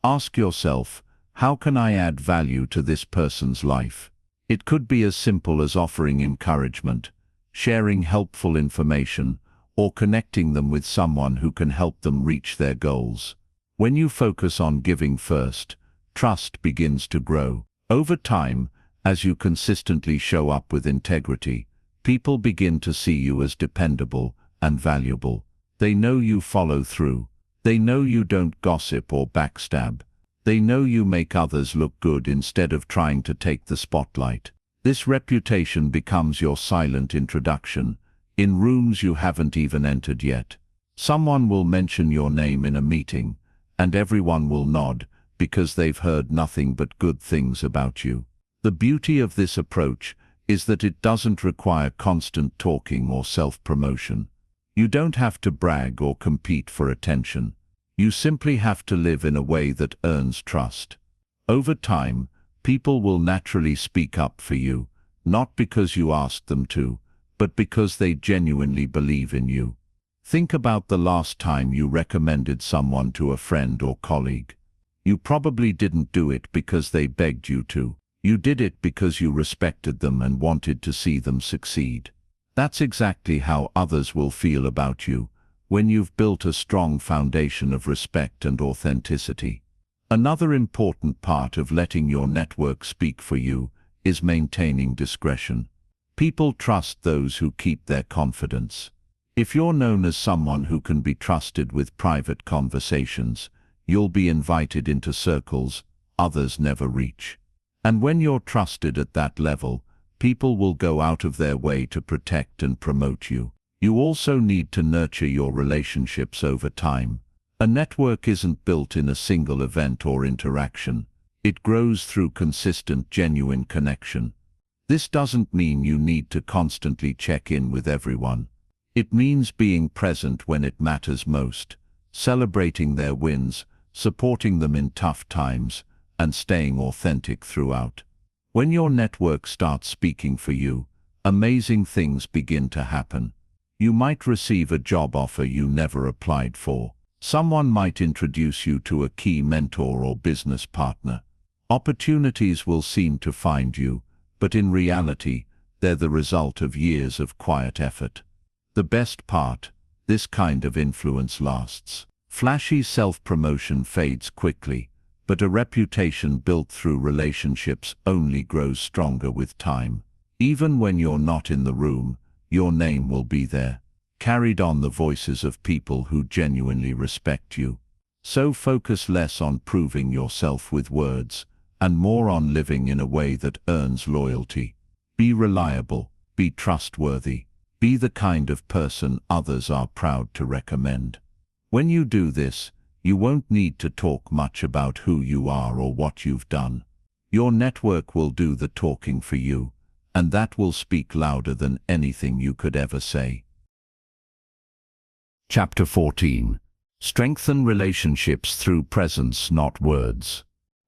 Ask yourself, how can I add value to this person's life? It could be as simple as offering encouragement, sharing helpful information, or connecting them with someone who can help them reach their goals. When you focus on giving first, trust begins to grow. Over time, as you consistently show up with integrity, people begin to see you as dependable and valuable. They know you follow through. They know you don't gossip or backstab. They know you make others look good instead of trying to take the spotlight. This reputation becomes your silent introduction, in rooms you haven't even entered yet. Someone will mention your name in a meeting, and everyone will nod because they've heard nothing but good things about you. The beauty of this approach is that it doesn't require constant talking or self-promotion. You don't have to brag or compete for attention. You simply have to live in a way that earns trust. Over time, people will naturally speak up for you, not because you asked them to, but because they genuinely believe in you. Think about the last time you recommended someone to a friend or colleague. You probably didn't do it because they begged you to. You did it because you respected them and wanted to see them succeed. That's exactly how others will feel about you when you've built a strong foundation of respect and authenticity. Another important part of letting your network speak for you is maintaining discretion. People trust those who keep their confidence. If you're known as someone who can be trusted with private conversations, you'll be invited into circles others never reach. And when you're trusted at that level, people will go out of their way to protect and promote you. You also need to nurture your relationships over time. A network isn't built in a single event or interaction. It grows through consistent, genuine connection. This doesn't mean you need to constantly check in with everyone. It means being present when it matters most, celebrating their wins, supporting them in tough times, and staying authentic throughout. When your network starts speaking for you, amazing things begin to happen. You might receive a job offer you never applied for. Someone might introduce you to a key mentor or business partner. Opportunities will seem to find you, but in reality, they're the result of years of quiet effort. The best part, this kind of influence lasts. Flashy self-promotion fades quickly, but a reputation built through relationships only grows stronger with time. Even when you're not in the room, your name will be there, carried on the voices of people who genuinely respect you. So focus less on proving yourself with words, and more on living in a way that earns loyalty. Be reliable, be trustworthy, be the kind of person others are proud to recommend. When you do this, you won't need to talk much about who you are or what you've done. Your network will do the talking for you, and that will speak louder than anything you could ever say. Chapter 14. Strengthen relationships through presence, not words.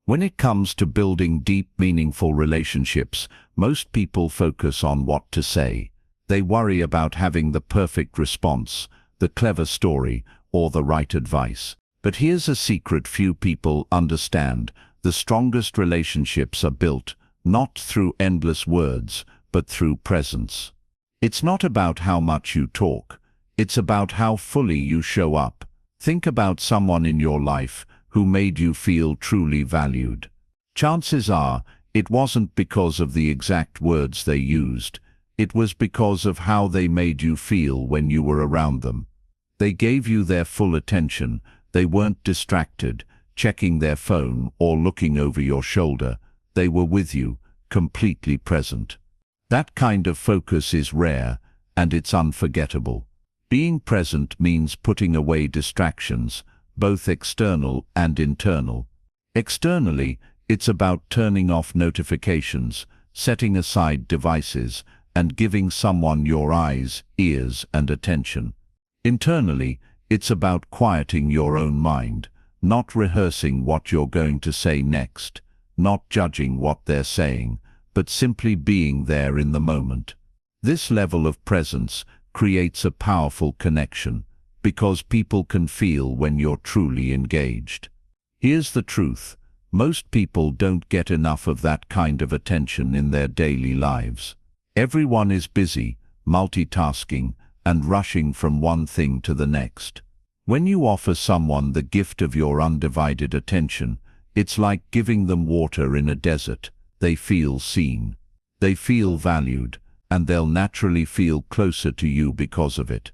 When it comes to building deep, meaningful relationships, most people focus on what to say. They worry about having the perfect response, the clever story, or the right advice. But here's a secret few people understand. The strongest relationships are built, not through endless words, but through presence. It's not about how much you talk. It's about how fully you show up. Think about someone in your life who made you feel truly valued. Chances are, it wasn't because of the exact words they used. It was because of how they made you feel when you were around them. They gave you their full attention. They weren't distracted, checking their phone or looking over your shoulder. They were with you, completely present. That kind of focus is rare, and it's unforgettable. Being present means putting away distractions, both external and internal. Externally, it's about turning off notifications, setting aside devices, and giving someone your eyes, ears, and attention. Internally, it's about quieting your own mind, not rehearsing what you're going to say next, not judging what they're saying, but simply being there in the moment. This level of presence creates a powerful connection, because people can feel when you're truly engaged. Here's the truth: most people don't get enough of that kind of attention in their daily lives. Everyone is busy, multitasking, and rushing from one thing to the next. When you offer someone the gift of your undivided attention, it's like giving them water in a desert. They feel seen, they feel valued, and they'll naturally feel closer to you because of it.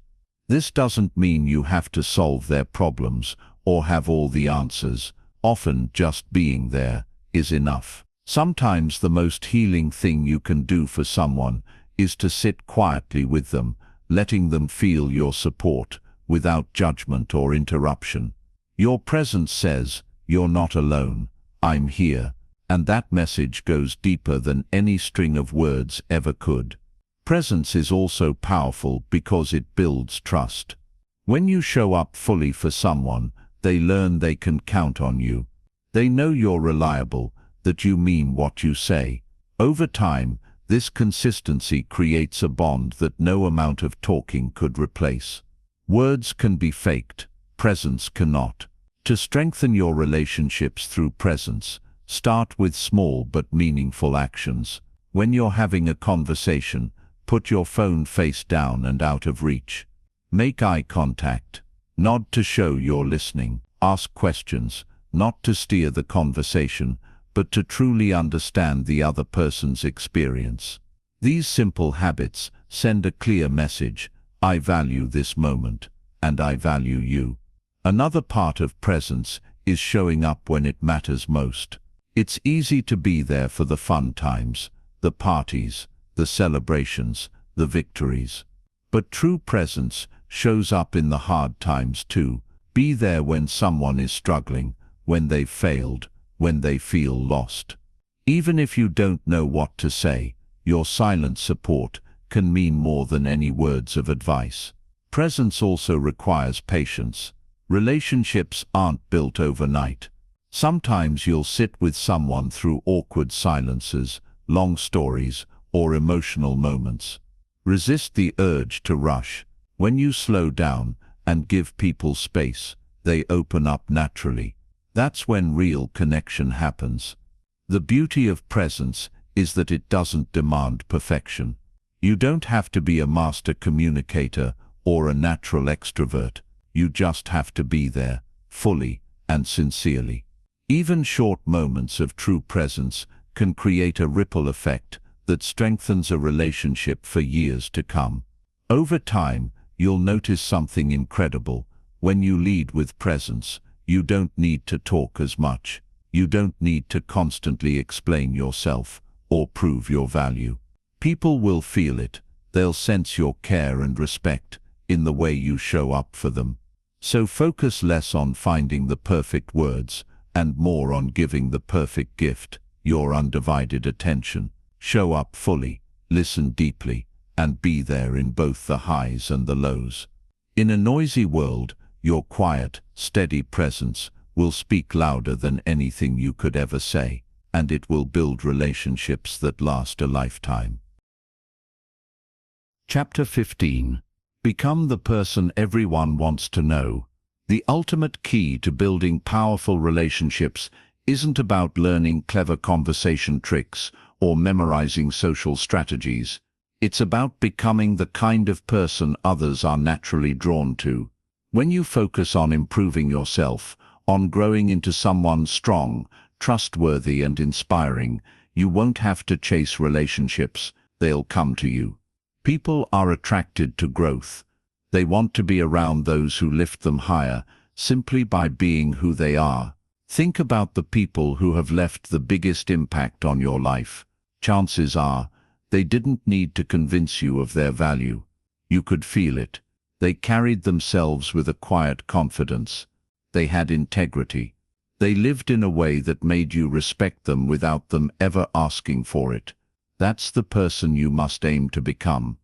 This doesn't mean you have to solve their problems or have all the answers. Often just being there is enough. Sometimes the most healing thing you can do for someone is to sit quietly with them, letting them feel your support without judgment or interruption. Your presence says, "You're not alone, I'm here," and that message goes deeper than any string of words ever could. Presence is also powerful because it builds trust. When you show up fully for someone, they learn they can count on you. They know you're reliable, that you mean what you say. Over time, this consistency creates a bond that no amount of talking could replace. Words can be faked, presence cannot. To strengthen your relationships through presence, start with small but meaningful actions. When you're having a conversation, put your phone face down and out of reach. Make eye contact. Nod to show you're listening. Ask questions, not to steer the conversation, but to truly understand the other person's experience. These simple habits send a clear message: I value this moment, and I value you. Another part of presence is showing up when it matters most. It's easy to be there for the fun times, the parties, the celebrations, the victories. But true presence shows up in the hard times too. Be there when someone is struggling, when they've failed, when they feel lost. Even if you don't know what to say, your silent support can mean more than any words of advice. Presence also requires patience. Relationships aren't built overnight. Sometimes you'll sit with someone through awkward silences, long stories, or emotional moments. Resist the urge to rush. When you slow down and give people space, they open up naturally. That's when real connection happens. The beauty of presence is that it doesn't demand perfection. You don't have to be a master communicator or a natural extrovert. You just have to be there, fully and sincerely. Even short moments of true presence can create a ripple effect that strengthens a relationship for years to come. Over time, you'll notice something incredible. When you lead with presence, you don't need to talk as much. You don't need to constantly explain yourself or prove your value. People will feel it. They'll sense your care and respect in the way you show up for them. So focus less on finding the perfect words and more on giving the perfect gift, your undivided attention. Show up fully, listen deeply, and be there in both the highs and the lows. In a noisy world, your quiet, steady presence will speak louder than anything you could ever say, and it will build relationships that last a lifetime. Chapter 15. Become the person everyone wants to know. The ultimate key to building powerful relationships isn't about learning clever conversation tricks or memorizing social strategies. It's about becoming the kind of person others are naturally drawn to. When you focus on improving yourself, on growing into someone strong, trustworthy and inspiring, you won't have to chase relationships, they'll come to you. People are attracted to growth. They want to be around those who lift them higher, simply by being who they are. Think about the people who have left the biggest impact on your life. Chances are, they didn't need to convince you of their value. You could feel it. They carried themselves with a quiet confidence. They had integrity. They lived in a way that made you respect them without them ever asking for it. That's the person you must aim to become.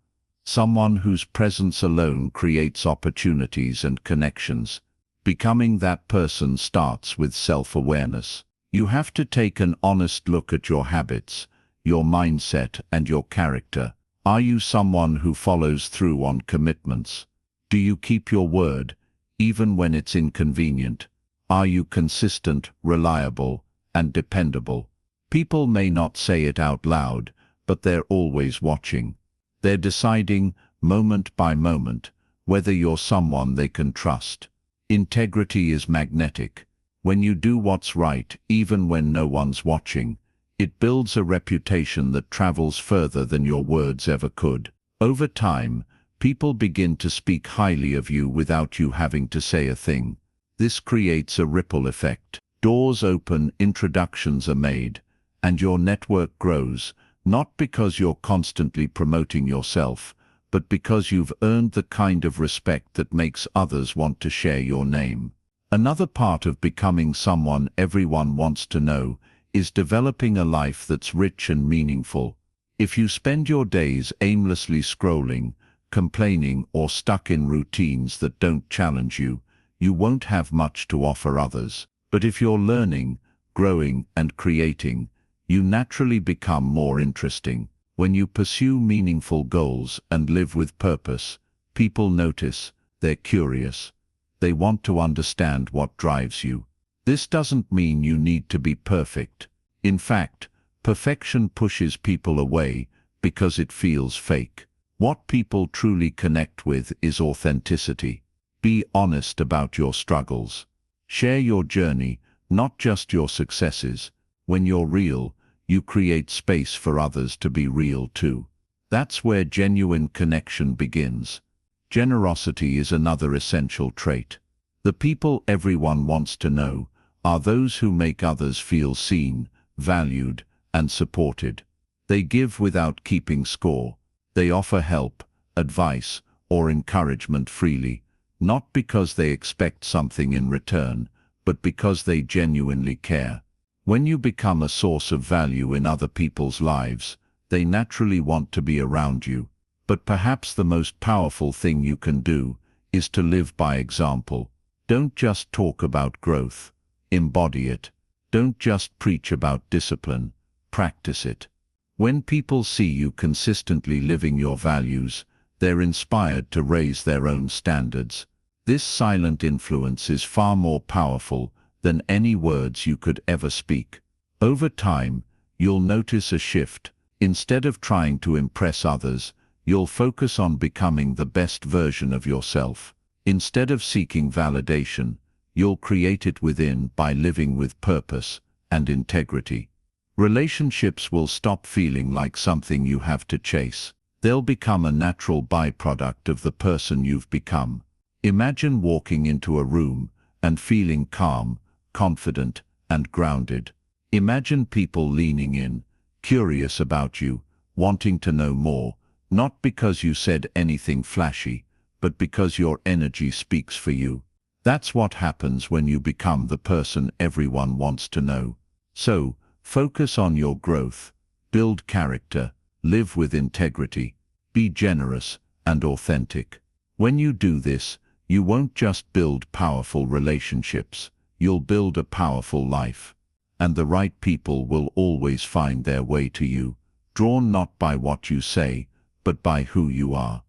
Someone whose presence alone creates opportunities and connections. Becoming that person starts with self-awareness. You have to take an honest look at your habits, your mindset and your character. Are you someone who follows through on commitments? Do you keep your word, even when it's inconvenient? Are you consistent, reliable, and dependable? People may not say it out loud, but they're always watching. They're deciding, moment by moment, whether you're someone they can trust. Integrity is magnetic. When you do what's right, even when no one's watching, it builds a reputation that travels further than your words ever could. Over time, people begin to speak highly of you without you having to say a thing. This creates a ripple effect. Doors open, introductions are made, and your network grows, not because you're constantly promoting yourself, but because you've earned the kind of respect that makes others want to share your name. Another part of becoming someone everyone wants to know is developing a life that's rich and meaningful. If you spend your days aimlessly scrolling, complaining, or stuck in routines that don't challenge you, you won't have much to offer others. But if you're learning, growing, and creating, you naturally become more interesting. When you pursue meaningful goals and live with purpose, people notice, they're curious. They want to understand what drives you. This doesn't mean you need to be perfect. In fact, perfection pushes people away because it feels fake. What people truly connect with is authenticity. Be honest about your struggles. Share your journey, not just your successes. When you're real, you create space for others to be real too. That's where genuine connection begins. Generosity is another essential trait. The people everyone wants to know are those who make others feel seen, valued, and supported. They give without keeping score. They offer help, advice, or encouragement freely, not because they expect something in return, but because they genuinely care. When you become a source of value in other people's lives, they naturally want to be around you. But perhaps the most powerful thing you can do is to live by example. Don't just talk about growth, embody it. Don't just preach about discipline, practice it. When people see you consistently living your values, they're inspired to raise their own standards. This silent influence is far more powerful than any words you could ever speak. Over time, you'll notice a shift. Instead of trying to impress others, you'll focus on becoming the best version of yourself. Instead of seeking validation, you'll create it within by living with purpose and integrity. Relationships will stop feeling like something you have to chase. They'll become a natural byproduct of the person you've become. Imagine walking into a room and feeling calm, confident, and grounded. Imagine people leaning in, curious about you, wanting to know more, not because you said anything flashy, but because your energy speaks for you. That's what happens when you become the person everyone wants to know. So, focus on your growth, build character, live with integrity, be generous and authentic. When you do this, you won't just build powerful relationships, you'll build a powerful life. And the right people will always find their way to you, drawn not by what you say, but by who you are.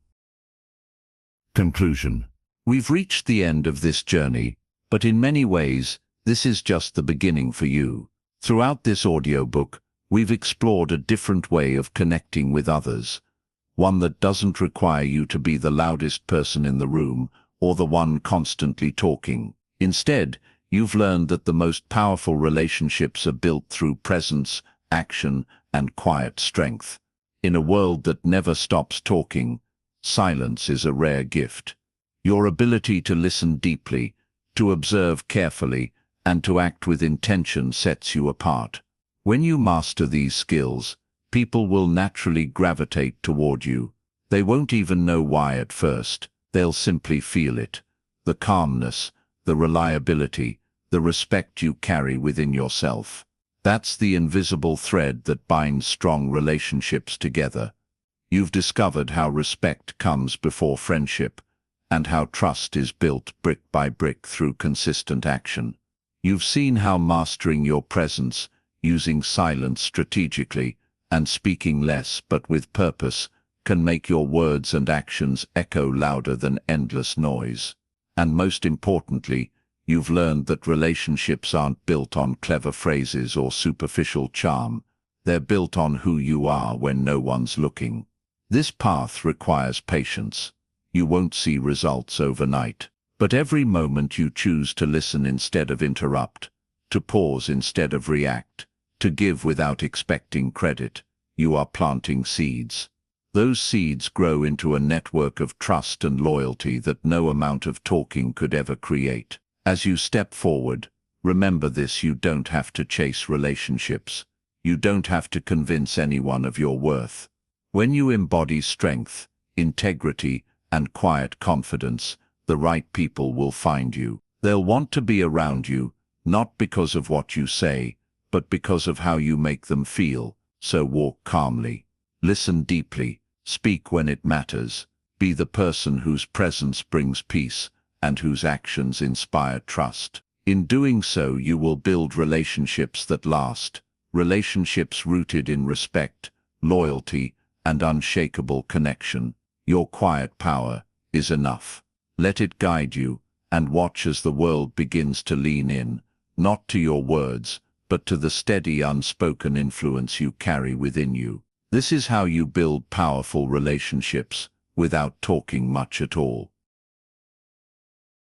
Conclusion. We've reached the end of this journey, but in many ways, this is just the beginning for you. Throughout this audiobook, we've explored a different way of connecting with others, one that doesn't require you to be the loudest person in the room or the one constantly talking. Instead, you've learned that the most powerful relationships are built through presence, action, and quiet strength. In a world that never stops talking, silence is a rare gift. Your ability to listen deeply, to observe carefully, and to act with intention sets you apart. When you master these skills, people will naturally gravitate toward you. They won't even know why at first. They'll simply feel it. The calmness, the reliability, the respect you carry within yourself. That's the invisible thread that binds strong relationships together. You've discovered how respect comes before friendship, and how trust is built brick by brick through consistent action. You've seen how mastering your presence, using silence strategically, and speaking less but with purpose, can make your words and actions echo louder than endless noise. And most importantly, you've learned that relationships aren't built on clever phrases or superficial charm. They're built on who you are when no one's looking. This path requires patience. You won't see results overnight. But every moment you choose to listen instead of interrupt, to pause instead of react, to give without expecting credit, you are planting seeds. Those seeds grow into a network of trust and loyalty that no amount of talking could ever create. As you step forward, remember this: you don't have to chase relationships. You don't have to convince anyone of your worth. When you embody strength, integrity, and quiet confidence, the right people will find you. They'll want to be around you, not because of what you say, but because of how you make them feel. So walk calmly, listen deeply, speak when it matters, be the person whose presence brings peace and whose actions inspire trust. In doing so, you will build relationships that last, relationships rooted in respect, loyalty, and unshakable connection. Your quiet power is enough. Let it guide you, and watch as the world begins to lean in, not to your words, but to the steady, unspoken influence you carry within you. This is how you build powerful relationships, without talking much at all.